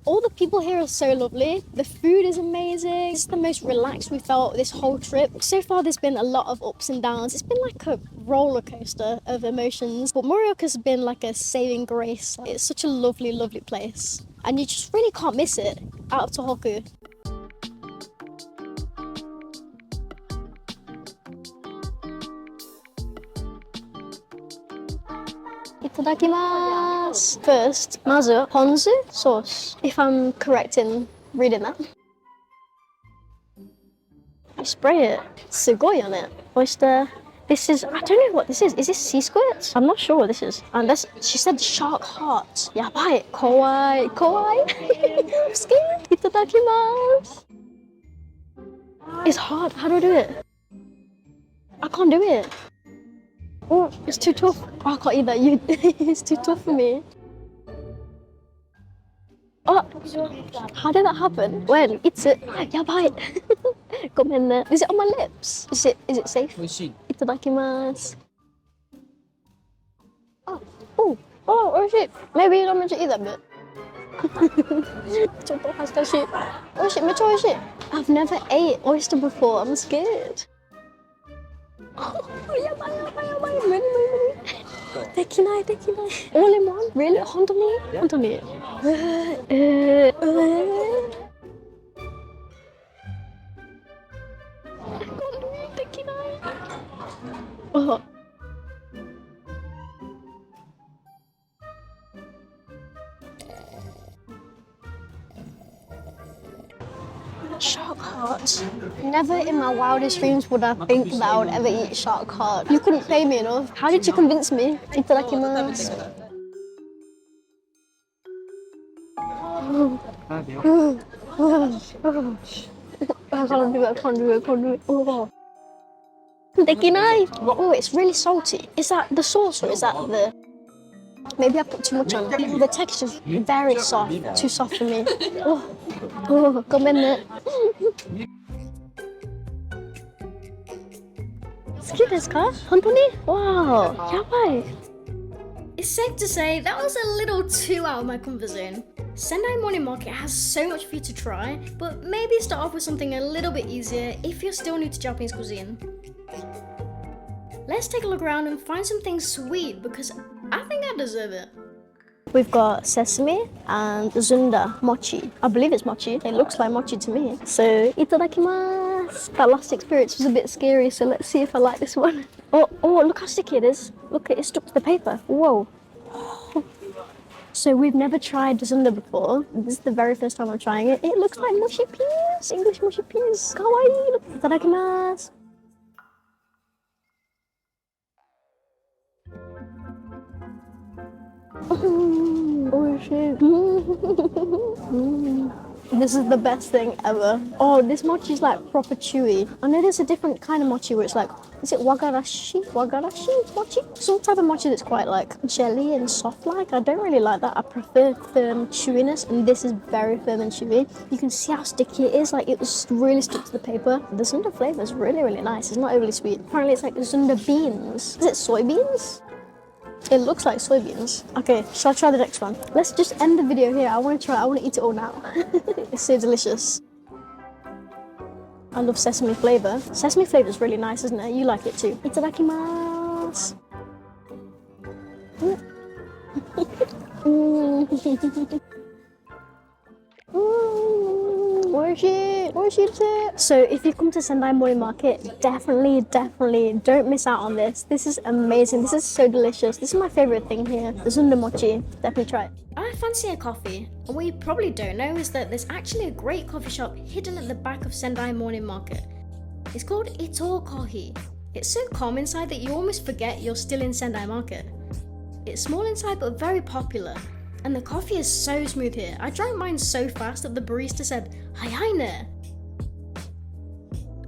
All the people here are so lovely. The food is amazing. It's the most relaxed we felt this whole trip. So far, there's been a lot of ups and downs. It's been like a roller coaster of emotions. But Morioka's been like a saving grace. It's such a lovely, lovely place. And you just really can't miss it out of Tohoku. Itadakimasu. First, mazu ponzu sauce, if I'm correct in reading that. You spray it. Sugoi on it. Oyster. This is, I don't know what this is. Is this sea squirt? I'm not sure what this is. And that's, she said shark heart. Yabai. Kawaii. Kawaii. I'm scared. Itadakimasu. It's hard. How do I do it? I can't do it. Oh, it's too tough. Oh, I can't eat that. It's too tough for me. Oh, how did that happen? When? It's it. Yabai. Gomen. Is it on my lips? Is it safe? Itadakimasu. Oh, oishii. Maybe you don't meant to eat that bit. ちょっと恥ずかしい. Oishii, めっちゃ美味しい. I've never ate oyster before. I'm scared. Many. Dekinai. All in one? Really? Hontoni? Dekinai. Oh. Shark heart. Never in my wildest dreams would I think that I would ever eat shark heart. You couldn't pay me enough. How did you convince me? Itadakimasu. I can't do it. Oh. Dekinai. Oh, it's really salty. Is that the sauce or is that the... Maybe I put too much on. The texture's very soft. Too soft for me. Oh, come in there. Suki desu ka? Hontoni? Wow, yabai. It's safe to say that was a little too out of my comfort zone. Sendai Morning Market has so much for you to try, but maybe start off with something a little bit easier if you're still new to Japanese cuisine. Let's take a look around and find something sweet because I think I deserve it. We've got sesame and zunda mochi. I believe it's mochi. It looks like mochi to me. So, itadakimasu. That last experience was a bit scary, so let's see if I like this one. Oh, look how sticky it is. Look, it's stuck to the paper. Whoa. So we've never tried zunda before. This is the very first time I'm trying it. It looks like mushy peas. English mushy peas. Kawaii. Look. Itadakimasu. Oh shit. This is the best thing ever. Oh, this mochi is like proper chewy. I know there's a different kind of mochi where it's like, is it wagarashi? Wagarashi mochi? Some type of mochi that's quite like jelly and soft like. I don't really like that. I prefer firm chewiness and this is very firm and chewy. You can see how sticky it is. Like it was really stuck to the paper. The zunda flavour is really, really nice. It's not overly sweet. Apparently it's like zunda beans. Is it soybeans? It looks like soybeans. Okay, shall I try the next one? Let's just end the video here. I want to eat it all now. It's so delicious. I love sesame flavour. Sesame flavour is really nice, isn't it? You like it too. Itadakimasu. So if you come to Sendai Morning Market, definitely don't miss out on this. This is amazing. This is so delicious. This is my favorite thing here. The Zunda mochi. Definitely try it. I fancy a coffee. And what you probably don't know is that there's actually a great coffee shop hidden at the back of Sendai Morning Market. It's called Ito Coffee. It's so calm inside that you almost forget you're still in Sendai Market. It's small inside but very popular. And the coffee is so smooth here. I drank mine so fast that the barista said, "Hayaine."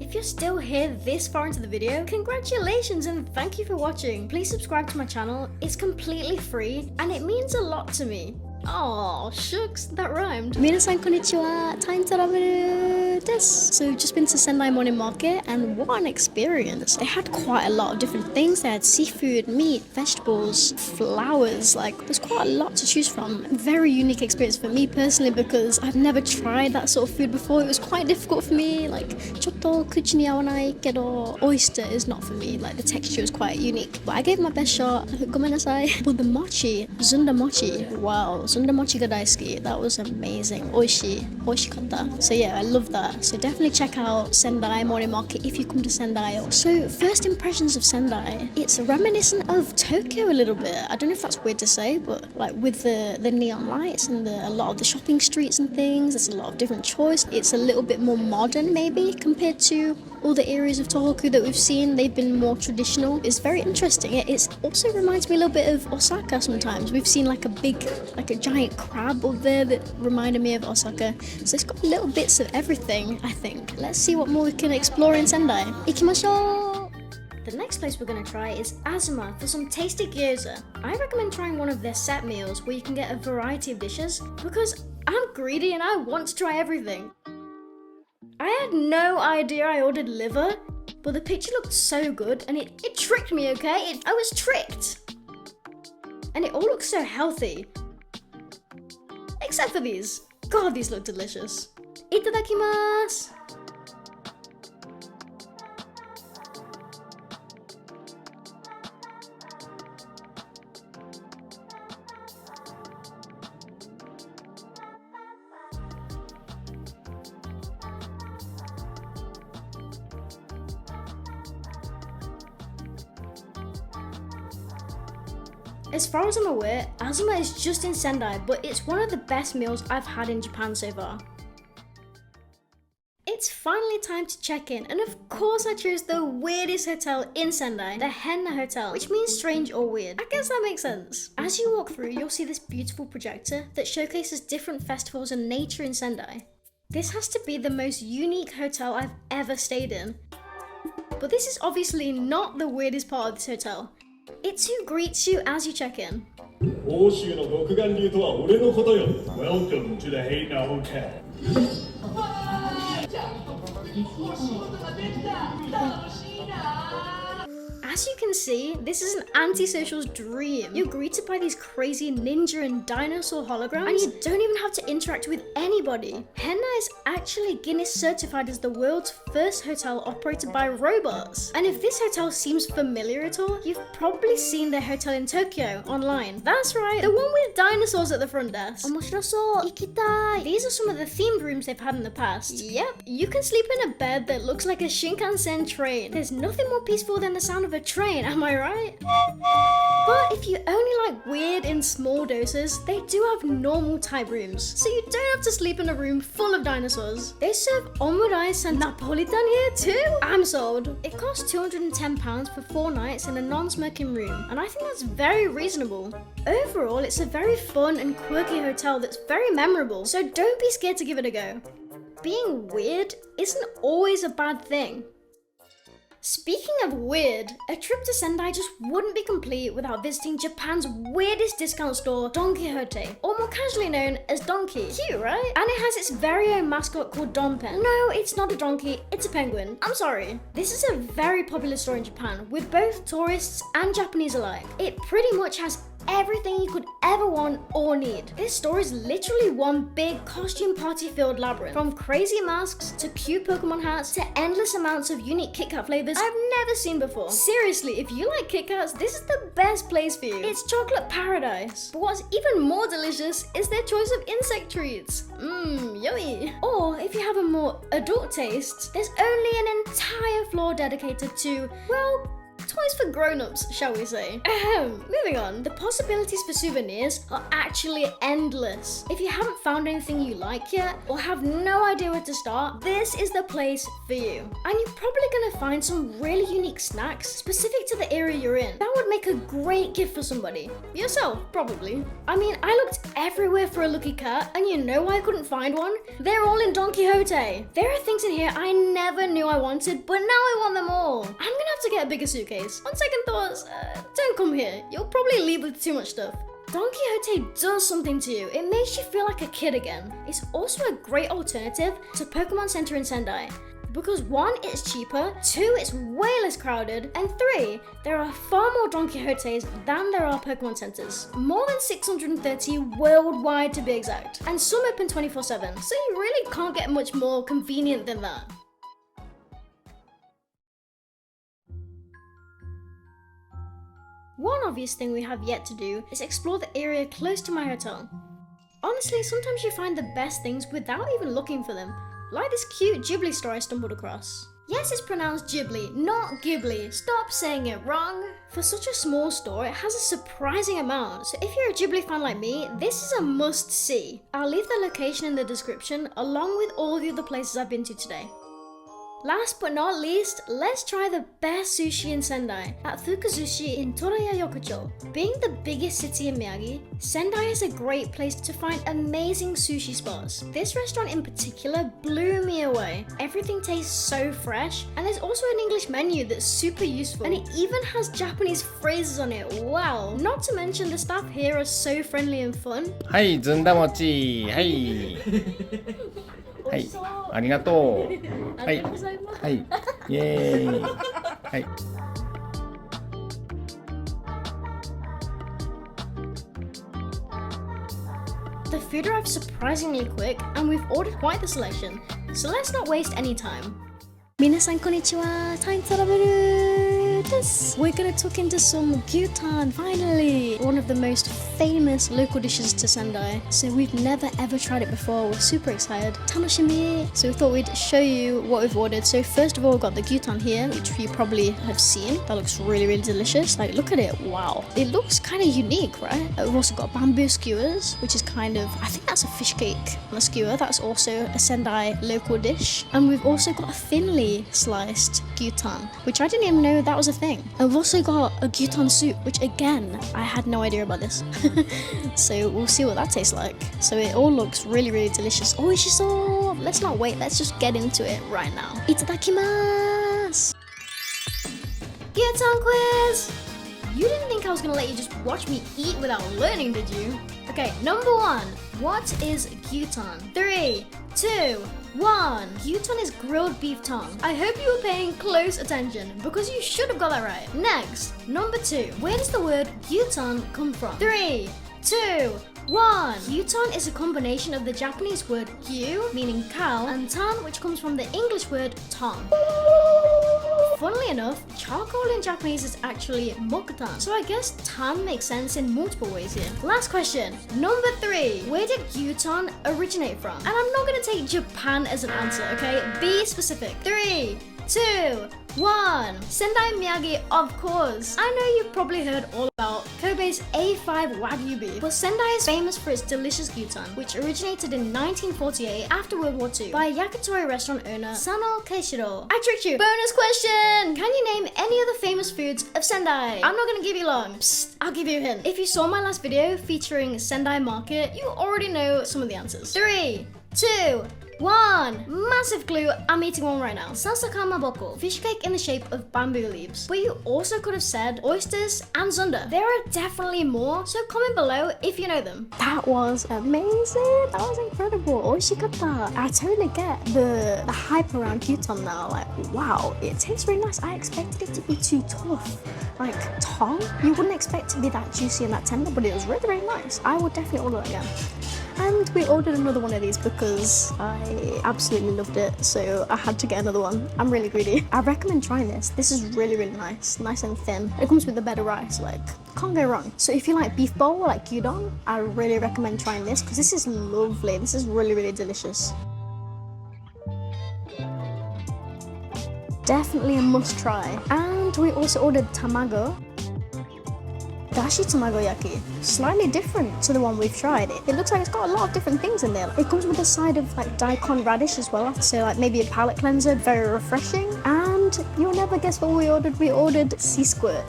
If you're still here this far into the video, congratulations and thank you for watching. Please subscribe to my channel. It's completely free and it means a lot to me. Oh, shucks, that rhymed. Minasan konnichiwa, time travel desu. So just been to Sendai Morning Market and what an experience. They had quite a lot of different things. They had seafood, meat, vegetables, flowers, like there's quite a lot to choose from. Very unique experience for me personally because I've never tried that sort of food before. It was quite difficult for me, like chotto kuchi ni awanai kedo oyster is not for me, like the texture is quite unique. But I gave my best shot, gomenasai. But the mochi, Zunda mochi, wow. Zunda mochi ga daisuki. That was amazing. Oishikatta. So yeah, I love that. So definitely check out Sendai Morning Market if you come to Sendai. So first impressions of Sendai, it's reminiscent of Tokyo a little bit. I don't know if that's weird to say, but like with the neon lights and a lot of the shopping streets and things, there's a lot of different choice. It's a little bit more modern maybe compared to all the areas of Tohoku that we've seen. They've been more traditional. It's very interesting. It also reminds me a little bit of Osaka sometimes. We've seen like a giant crab up there that reminded me of Osaka. So it's got little bits of everything, I think. Let's see what more we can explore in Sendai. Ikimashou! The next place we're going to try is Azuma for some tasty gyoza. I recommend trying one of their set meals where you can get a variety of dishes because I'm greedy and I want to try everything. I had no idea I ordered liver, but the picture looked so good and it tricked me, okay? I was tricked. And it all looks so healthy. Except for these. God, these look delicious. Itadakimasu! As far as I'm aware, Azuma is just in Sendai, but it's one of the best meals I've had in Japan so far. It's finally time to check in, and of course I chose the weirdest hotel in Sendai, the Henna Hotel, which means strange or weird. I guess that makes sense. As you walk through, you'll see this beautiful projector that showcases different festivals and nature in Sendai. This has to be the most unique hotel I've ever stayed in. But this is obviously not the weirdest part of this hotel. It's who greets you as you check in. Welcome to the Henna Hotel. As you can see, this is an antisocial's dream. You're greeted by these crazy ninja and dinosaur holograms, and you don't even have to interact with anybody. Henna is actually Guinness certified as the world's first hotel operated by robots. And if this hotel seems familiar at all, you've probably seen their hotel in Tokyo online. That's right, the one with dinosaurs at the front desk. Omoshirosou, ikitai. These are some of the themed rooms they've had in the past. Yep, you can sleep in a bed that looks like a Shinkansen train. There's nothing more peaceful than the sound of a train, am I right? But if you only like weird in small doses, they do have normal type rooms, so you don't have to sleep in a room full of dinosaurs. They serve omurice and Napolitan here too? I'm sold. It costs £210 for 4 nights in a non-smoking room, and I think that's very reasonable. Overall, it's a very fun and quirky hotel that's very memorable, so don't be scared to give it a go. Being weird isn't always a bad thing. Speaking of weird, a trip to Sendai just wouldn't be complete without visiting Japan's weirdest discount store, Don Quijote, or more casually known as Donkey. Cute, right? And it has its very own mascot called Donpen. No, it's not a donkey, it's a penguin. I'm sorry. This is a very popular store in Japan, with both tourists and Japanese alike. It pretty much has everything you could ever want or need. This store is literally one big costume party-filled labyrinth. From crazy masks to cute Pokemon hats to endless amounts of unique Kit Kat flavors I've never seen before. Seriously, if you like Kit Kats, this is the best place for you. It's chocolate paradise. But what's even more delicious is their choice of insect treats. Yummy. Or if you have a more adult taste, there's only an entire floor dedicated to, well, toys for grown-ups, shall we say. Moving on. The possibilities for souvenirs are actually endless. If you haven't found anything you like yet, or have no idea where to start, this is the place for you. And you're probably gonna find some really unique snacks specific to the area you're in. That would make a great gift for somebody. Yourself, probably. I mean, I looked everywhere for a Lucky Cat, and you know why I couldn't find one? They're all in Don Quixote. There are things in here I never knew I wanted, but now I want them all. I'm gonna have to get a bigger suitcase. On second thoughts, don't come here. You'll probably leave with too much stuff. Don Quixote does something to you. It makes you feel like a kid again. It's also a great alternative to Pokemon Center in Sendai. Because 1, it's cheaper, 2, it's way less crowded, and 3, there are far more Don Quixotes than there are Pokemon Centers. More than 630 worldwide to be exact. And some open 24/7, so you really can't get much more convenient than that. One obvious thing we have yet to do is explore the area close to my hotel. Honestly, sometimes you find the best things without even looking for them, like this cute Ghibli store I stumbled across. Yes, it's pronounced Ghibli, not Ghibli. Stop saying it wrong. For such a small store, it has a surprising amount, so if you're a Ghibli fan like me, this is a must-see. I'll leave the location in the description along with all the other places I've been to today. Last but not least, let's try the best sushi in Sendai at Fukuzushi in Toroya Yokocho. Being the biggest city in Miyagi, Sendai is a great place to find amazing sushi spots. This restaurant in particular blew me away. Everything tastes so fresh, and there's also an English menu that's super useful, and it even has Japanese phrases on it. Wow! Not to mention the staff here are so friendly and fun. はい、ずんだ餅。はい。はい。ありがとう。はい。はい。イエーイ。はい。The food arrived surprisingly quick, and we've ordered quite the selection, so let's not waste any time. 皆さんこんにちは。Time travel です。We're gonna talk into some gyutan, finally! One of the most famous local dishes to Sendai. So we've never ever tried it before. We're super excited. Tanoshimi! So we thought we'd show you what we've ordered. So first of all, we've got the gyutan here, which you probably have seen. That looks really, really delicious. Like, look at it. Wow. It looks kind of unique, right? We've also got bamboo skewers, which is kind of, I think that's a fish cake on a skewer. That's also a Sendai local dish. And we've also got a thinly sliced gyutan, which I didn't even know that was a thing. And we've also got a gyutan soup, which again, I had no idea about this. So we'll see what that tastes like. So it all looks really, really delicious. Oh, it's just all, let's not wait, let's just get into it right now. Itadakimasu! Gyutan quiz! You didn't think I was gonna let you just watch me eat without learning, did you? Okay, number 1. What is gyutan? 3, 2, 1. Gyutan is grilled beef tongue. I hope you were paying close attention because you should have got that right. Next, number 2. Where does the word gyutan come from? 3, 2, 1. Gyutan is a combination of the Japanese word gyu, meaning cow, and tan, which comes from the English word tongue. Funnily enough, charcoal in Japanese is actually mokutan, so I guess tan makes sense in multiple ways here. Last question, number 3. Where did gyutan originate from? And I'm not gonna take Japan as an answer, okay? Be specific. 3, 2, 1. Sendai Miyagi, of course. I know you've probably heard all about Kobe's A5 Wagyu beef, but Sendai is famous for its delicious gyutan, which originated in 1948 after World War II by yakitori restaurant owner Sano Keishiro. I tricked you. Bonus question! Can you name any other famous foods of Sendai? I'm not gonna give you long. Psst, I'll give you a hint. If you saw my last video featuring Sendai Market, you already know some of the answers. 3, 2, One massive clue, I'm eating one right now. Sasakama boko, fish cake in the shape of bamboo leaves. But you also could have said oysters and zunder. There are definitely more, so comment below if you know them. That was amazing. That was incredible. Oishikata. I totally get the hype around Kyuton now. Like, wow, it tastes really nice. I expected it to be too tough. Like tongue, you wouldn't expect to be that juicy and that tender, but it was really, really nice. I would definitely order it again. And we ordered another one of these because I absolutely loved it, so I had to get another one. I'm really greedy. I recommend trying this. This is really, really nice and thin. It comes with the better rice, like, can't go wrong. So if you like beef bowl, like gyudon, I really recommend trying this because this is lovely. This is really, really delicious. Definitely a must try. And we also ordered tamago. Dashi tamago yaki, slightly different to the one we've tried. It looks like it's got a lot of different things in there. It comes with a side of like daikon radish as well, so like maybe a palate cleanser, very refreshing. And you'll never guess what we ordered. We ordered sea squirt.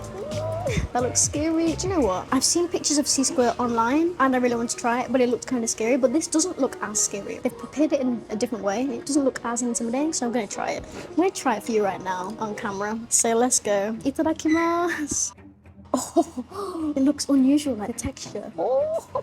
That looks scary. Do you know what? I've seen pictures of sea squirt online and I really want to try it, but it looked kind of scary. But this doesn't look as scary. They've prepared it in a different way. It doesn't look as intimidating, so I'm going to try it. I'm going to try it for you right now on camera. So let's go. Itadakimasu. Oh, it looks unusual, like the texture. Oh.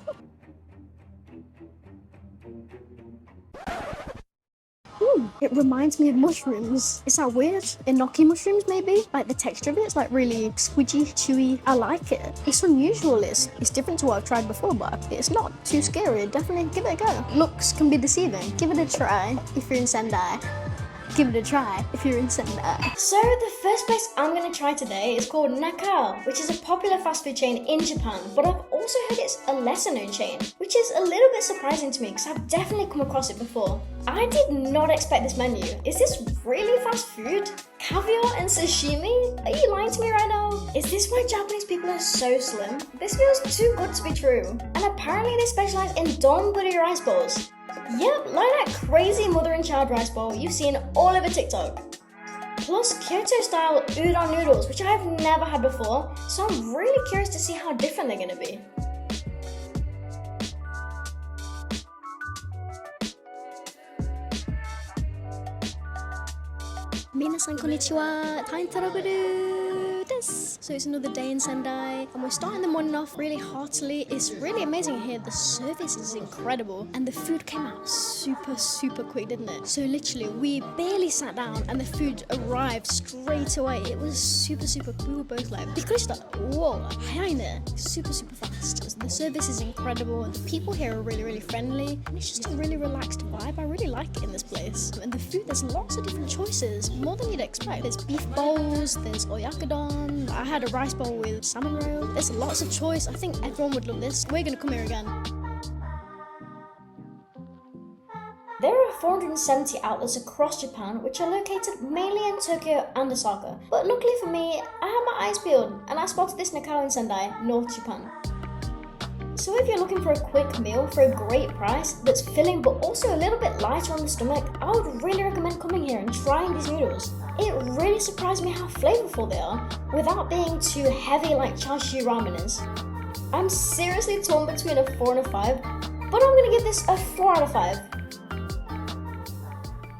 It reminds me of mushrooms. Is that weird? Enoki mushrooms, maybe? Like the texture of it is like really squidgy, chewy. I like it. It's unusual. It's different to what I've tried before, but it's not too scary. Definitely give it a go. Looks can be deceiving. Give it a try if you're in Sendai. Give it a try if you're in Sendai. So the first place I'm going to try today is called Nakao, which is a popular fast food chain in Japan, but I've also heard it's a lesser known chain, which is a little bit surprising to me because I've definitely come across it before. I did not expect this menu. Is this really fast food? Caviar and sashimi? Are you lying to me right now? Is this why Japanese people are so slim? This feels too good to be true. And apparently they specialize in donburi rice bowls. Yep, like that crazy mother and child rice bowl you've seen all over TikTok. Plus Kyoto-style udon noodles, which I've never had before, so I'm really curious to see how different they're going to be. Minasan konnichiwa, TYNE Tohoku desu. So it's another day in Sendai, and we're starting the morning off really heartily. It's really amazing here. The service is incredible, and the food came out super quick, didn't it? So literally, we barely sat down, and the food arrived straight away. It was super. We were both like, bikurishita. Whoa, hayaine. Super fast. The service is incredible. The people here are really friendly, and it's just a really relaxed vibe. I really like it in this place. And the food, there's lots of different choices. More than you'd expect. There's beef bowls, there's oyakodon, I had a rice bowl with salmon roe. There's lots of choice. I think everyone would love this. We're gonna come here again. There are 470 outlets across Japan, which are located mainly in Tokyo and Osaka. But luckily for me, I had my eyes peeled and I spotted this Nakao in Sendai, North Japan. So if you're looking for a quick meal for a great price that's filling but also a little bit lighter on the stomach, I would really recommend coming here and trying these noodles. It really surprised me how flavorful they are without being too heavy like chashu ramen is. I'm seriously torn between a 4 and a 5, but I'm gonna give this a 4 out of 5.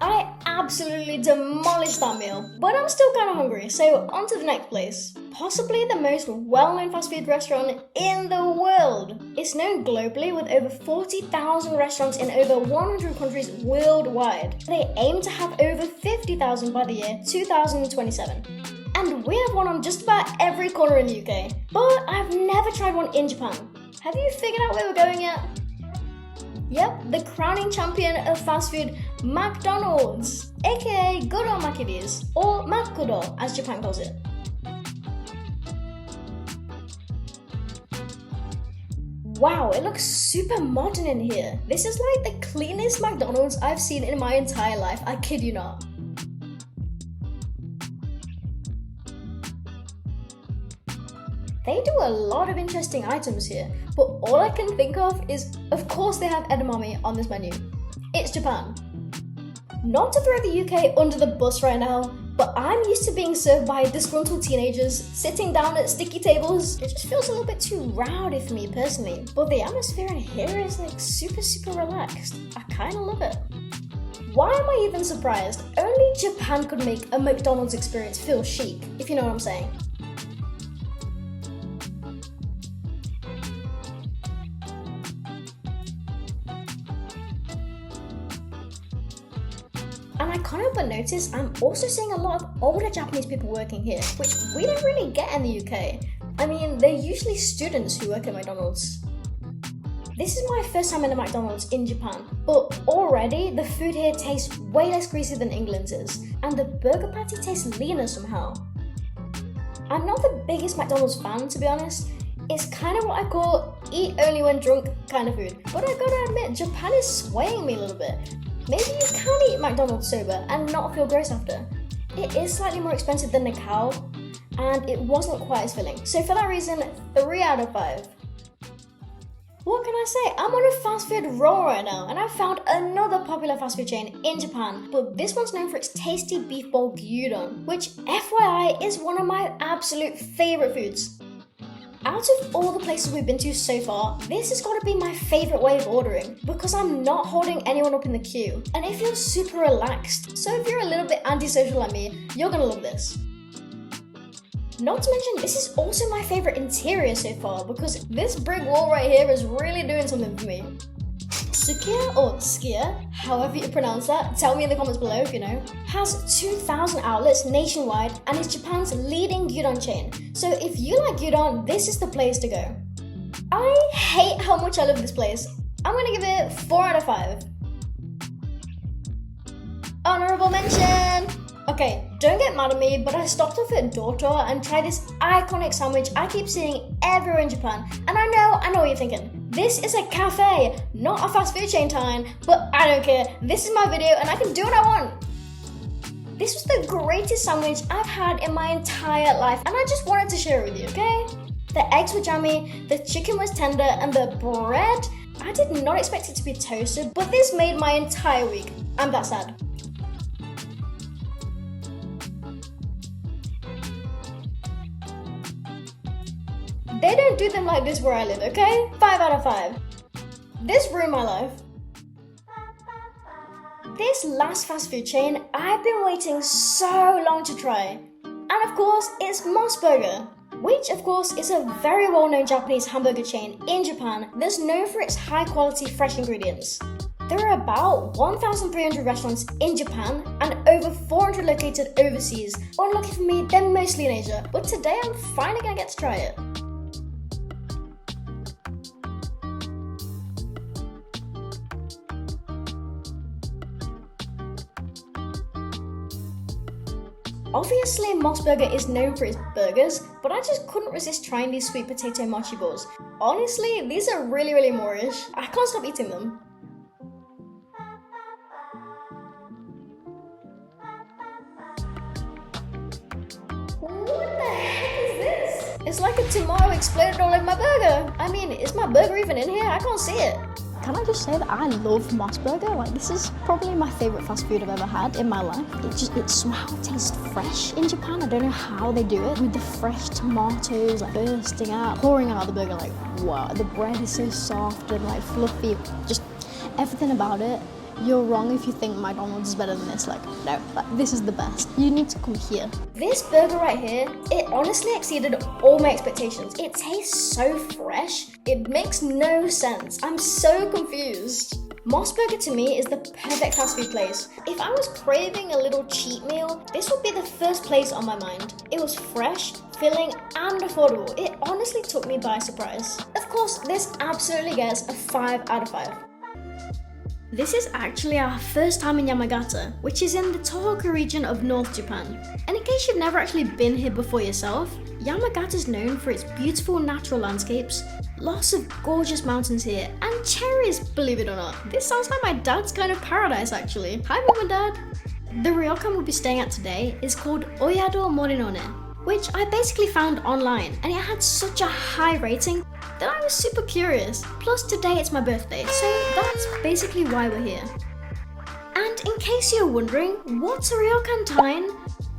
I absolutely demolished that meal, but I'm still kind of hungry, so on to the next place. Possibly the most well-known fast food restaurant in the world. It's known globally with over 40,000 restaurants in over 100 countries worldwide. They aim to have over 50,000 by the year 2027. And we have one on just about every corner in the UK, but I've never tried one in Japan. Have you figured out where we're going yet? Yep, the crowning champion of fast food, McDonald's, aka Goro Makiris, or Makudo as Japan calls it. Wow, it looks super modern in here. This is like the cleanest McDonald's I've seen in my entire life, I kid you not. They do a lot of interesting items here, but all I can think of is, of course they have edamame on this menu. It's Japan. Not to throw the UK under the bus right now, but I'm used to being served by disgruntled teenagers sitting down at sticky tables. It just feels a little bit too rowdy for me personally, but the atmosphere in here is like super relaxed. I kinda love it. Why am I even surprised? Only Japan could make a McDonald's experience feel chic, if you know what I'm saying. And I can't help but notice I'm also seeing a lot of older Japanese people working here, which we don't really get in the UK. I mean, they're usually students who work at McDonald's. This is my first time in a McDonald's in Japan, but already the food here tastes way less greasy than England's is, and the burger patty tastes leaner somehow. I'm not the biggest McDonald's fan, to be honest. It's kind of what I call eat only when drunk kind of food, but I gotta admit, Japan is swaying me a little bit. Maybe you can eat McDonald's sober and not feel gross after. It is slightly more expensive than the cow, and it wasn't quite as filling. So for that reason, 3 out of 5. What can I say? I'm on a fast food roll right now, and I've found another popular fast food chain in Japan, but this one's known for its tasty beef bowl gyudon, which FYI is one of my absolute favourite foods. Out of all the places we've been to so far, this has got to be my favourite way of ordering because I'm not holding anyone up in the queue and it feels super relaxed. So if you're a little bit antisocial like me, you're gonna love this. Not to mention, this is also my favourite interior so far because this brick wall right here is really doing something for me. Sukiya, or Skia, however you pronounce that, tell me in the comments below if you know, has 2,000 outlets nationwide and is Japan's leading gyudon chain. So if you like gyudon, this is the place to go. I hate how much I love this place. I'm gonna give it 4 out of 5. Honourable mention! Okay, don't get mad at me, but I stopped off at Doto and tried this iconic sandwich I keep seeing everywhere in Japan. And I know what you're thinking. This is a cafe, not a fast food chain, TYNE, but I don't care. This is my video and I can do what I want. This was the greatest sandwich I've had in my entire life and I just wanted to share it with you, okay? The eggs were jammy, the chicken was tender, and the bread, I did not expect it to be toasted, but this made my entire week. I'm that sad. They don't do them like this where I live, okay? 5 out of 5. This ruined my life. This last fast food chain, I've been waiting so long to try. And of course, it's MOS Burger, which of course is a very well-known Japanese hamburger chain in Japan that's known for its high-quality fresh ingredients. There are about 1,300 restaurants in Japan and over 400 located overseas. Unlucky for me, they're mostly in Asia, but today I'm finally gonna get to try it. Obviously, MOS Burger is known for its burgers, but I just couldn't resist trying these sweet potato mochi balls. Honestly, these are really moreish. I can't stop eating them. What the heck is this? It's like a tomato exploded all over my burger. I mean, is my burger even in here? I can't see it. Can I just say that I love MOS Burger? Like, this is probably my favourite fast food I've ever had in my life. It somehow tastes fresh in Japan. I don't know how they do it with the fresh tomatoes like bursting out, pouring out of the burger. Like, wow, the bread is so soft and like fluffy. Just everything about it. You're wrong if you think McDonald's is better than this. Like, no, this is the best. You need to come here. This burger right here, it honestly exceeded all my expectations. It tastes so fresh. It makes no sense. I'm so confused. MOS Burger to me is the perfect fast food place. If I was craving a little cheat meal, this would be the first place on my mind. It was fresh, filling, and affordable. It honestly took me by surprise. Of course, this absolutely gets a 5 out of 5. This is actually our first time in Yamagata, which is in the Tohoku region of North Japan. And in case you've never actually been here before yourself, Yamagata is known for its beautiful natural landscapes, lots of gorgeous mountains here, and cherries, believe it or not. This sounds like my dad's kind of paradise actually. Hi Mum and Dad! The ryokan we'll be staying at today is called Oyado Morinone, which I basically found online, and it had such a high rating that I was super curious. Plus today it's my birthday, so that's basically why we're here. And in case you're wondering, what's a ryokan, TYNE?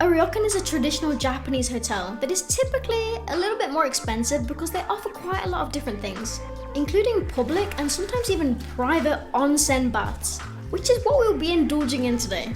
A ryokan is a traditional Japanese hotel that is typically a little bit more expensive because they offer quite a lot of different things, including public and sometimes even private onsen baths. which is what we'll be indulging in today.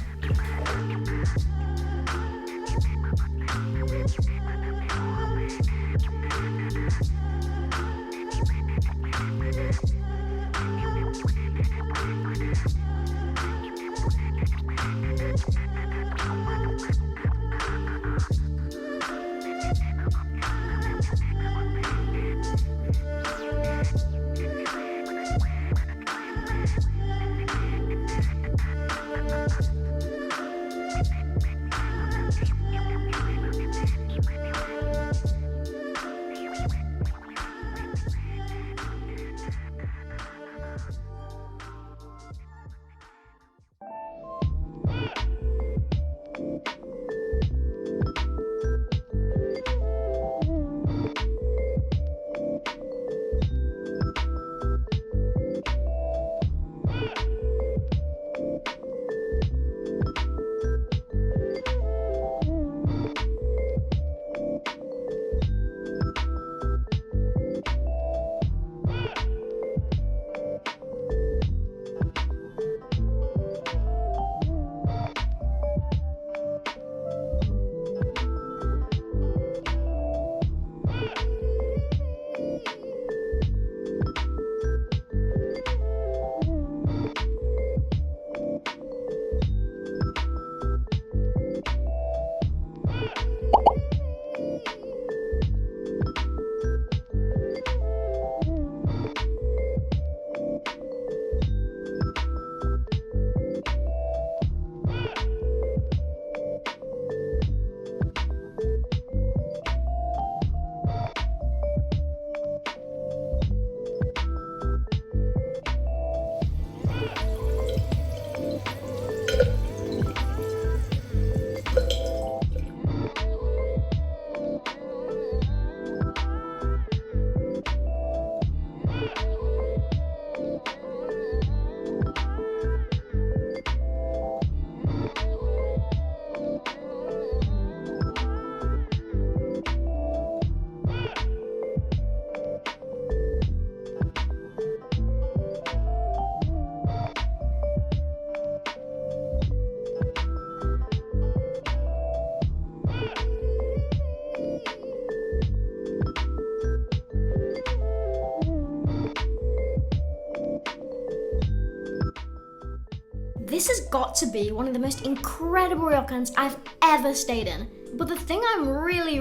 This has got to be one of the most incredible ryokans I've ever stayed in. But the thing I'm really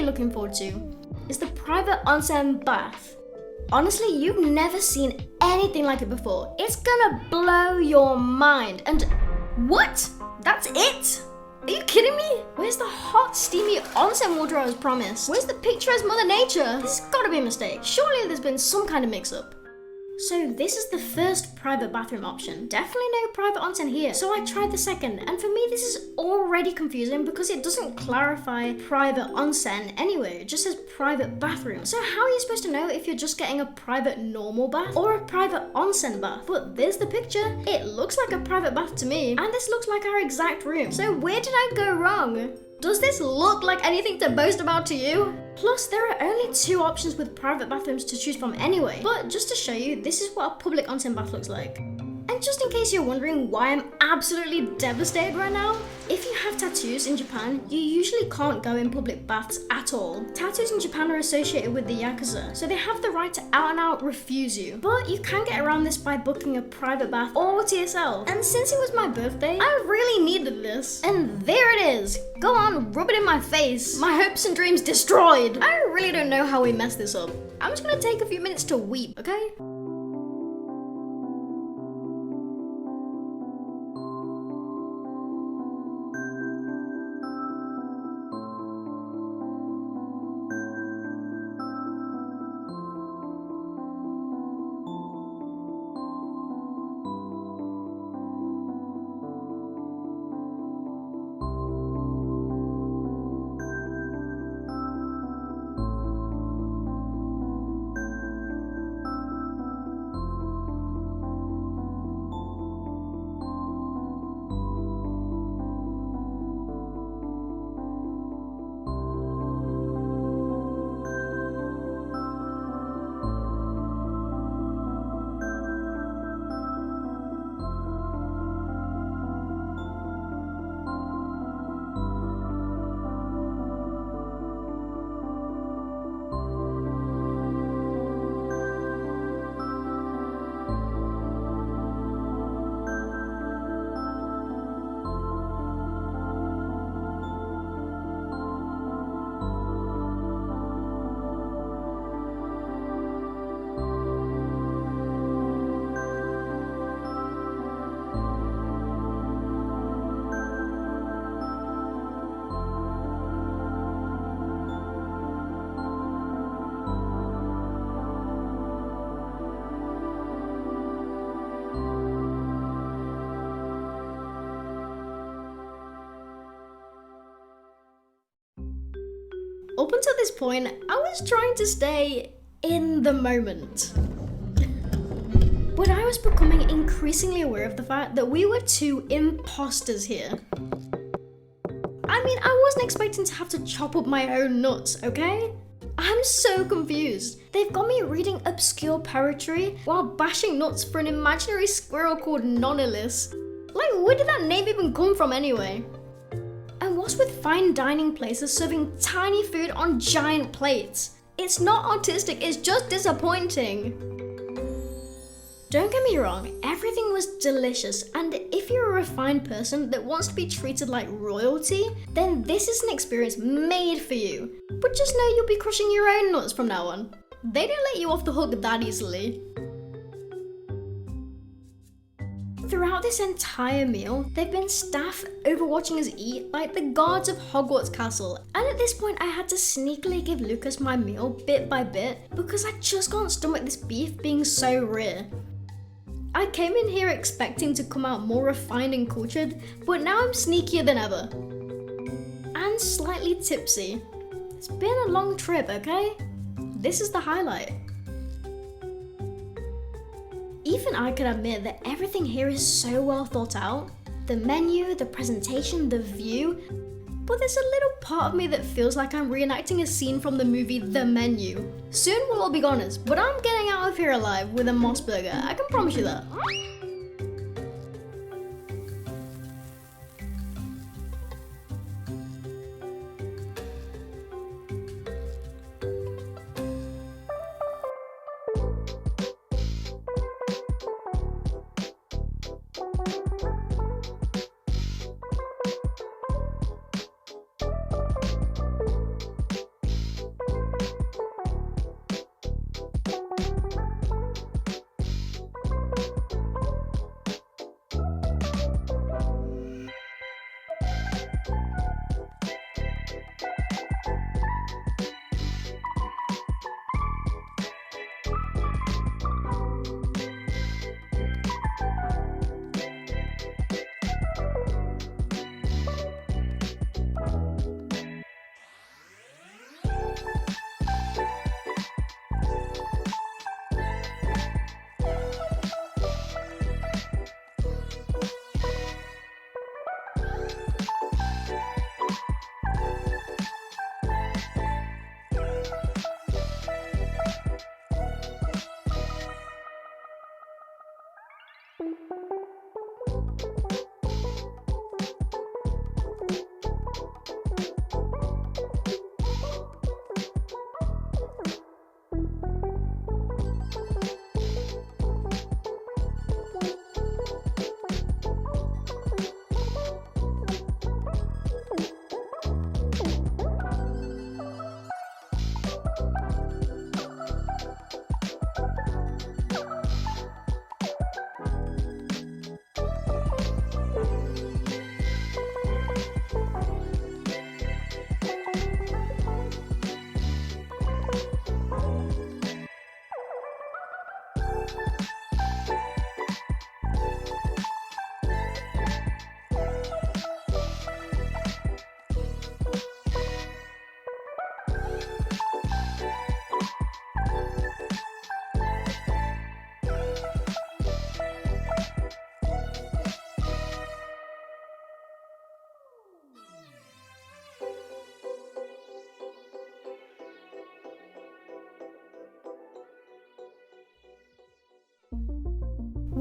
looking forward to is the private onsen bath. Honestly, you've never seen anything like it before. It's gonna blow your mind. And what? That's it? Are you kidding me? Where's the hot, steamy onsen water I was promised? Where's the picturesque Mother Nature? This has gotta be a mistake. Surely there's been some kind of mix-up. So this is the first private bathroom option. Definitely no private onsen here. So I tried the second, and for me this is already confusing because it doesn't clarify private onsen anywhere. It just says private bathroom. So how are you supposed to know if you're just getting a private normal bath or a private onsen bath? But there's the picture. It looks like a private bath to me, and this looks like our exact room. So where did I go wrong? Does this look like anything to boast about to you? Plus, there are only 2 options with private bathrooms to choose from anyway. But just to show you, this is what a public onsen bath looks like. And just in case you're wondering why I'm absolutely devastated right now, if you have tattoos in Japan, you usually can't go in public baths at all. Tattoos in Japan are associated with the Yakuza, so they have the right to out and out refuse you. But you can get around this by booking a private bath all to yourself. And since it was my birthday, I really needed this. And there it is. Go on, rub it in my face. My hopes and dreams destroyed. I really don't know how we messed this up. I'm just gonna take a few minutes to weep, okay? Up until this point, I was trying to stay in the moment. But I was becoming increasingly aware of the fact that we were two imposters here. I mean, I wasn't expecting to have to chop up my own nuts, okay? I'm so confused. They've got me reading obscure poetry while bashing nuts for an imaginary squirrel called Nonilus. Like, where did that name even come from anyway? And what's with fine dining places serving tiny food on giant plates? It's not autistic, it's just disappointing. Don't get me wrong, everything was delicious, and if you're a refined person that wants to be treated like royalty, then this is an experience made for you. But just know you'll be crushing your own nuts from now on. They don't let you off the hook that easily. Throughout this entire meal, they've been staff overwatching us eat like the guards of Hogwarts Castle, and at this point I had to sneakily give Lucas my meal bit by bit because I just can't stomach this beef being so rare. I came in here expecting to come out more refined and cultured, but now I'm sneakier than ever. And slightly tipsy. It's been a long trip, okay? This is the highlight. Even I can admit that everything here is so well thought out. The menu, the presentation, the view. But there's a little part of me that feels like I'm reenacting a scene from the movie The Menu. Soon we'll all be goners, but I'm getting out of here alive with a Moss Burger, I can promise you that.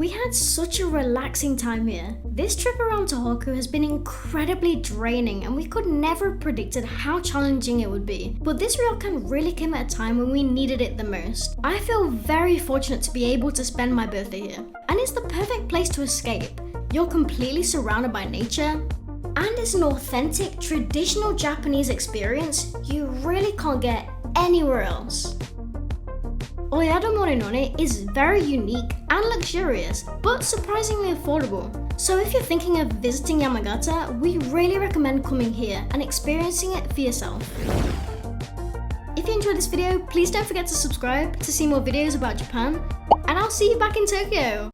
We had such a relaxing time here. This trip around Tohoku has been incredibly draining and we could never have predicted how challenging it would be. But this ryokan really came at a time when we needed it the most. I feel very fortunate to be able to spend my birthday here. And it's the perfect place to escape. You're completely surrounded by nature. And it's an authentic, traditional Japanese experience you really can't get anywhere else. Aomori is very unique and luxurious, but surprisingly affordable. So if you're thinking of visiting Yamagata, we really recommend coming here and experiencing it for yourself. If you enjoyed this video, please don't forget to subscribe to see more videos about Japan, and I'll see you back in Tokyo!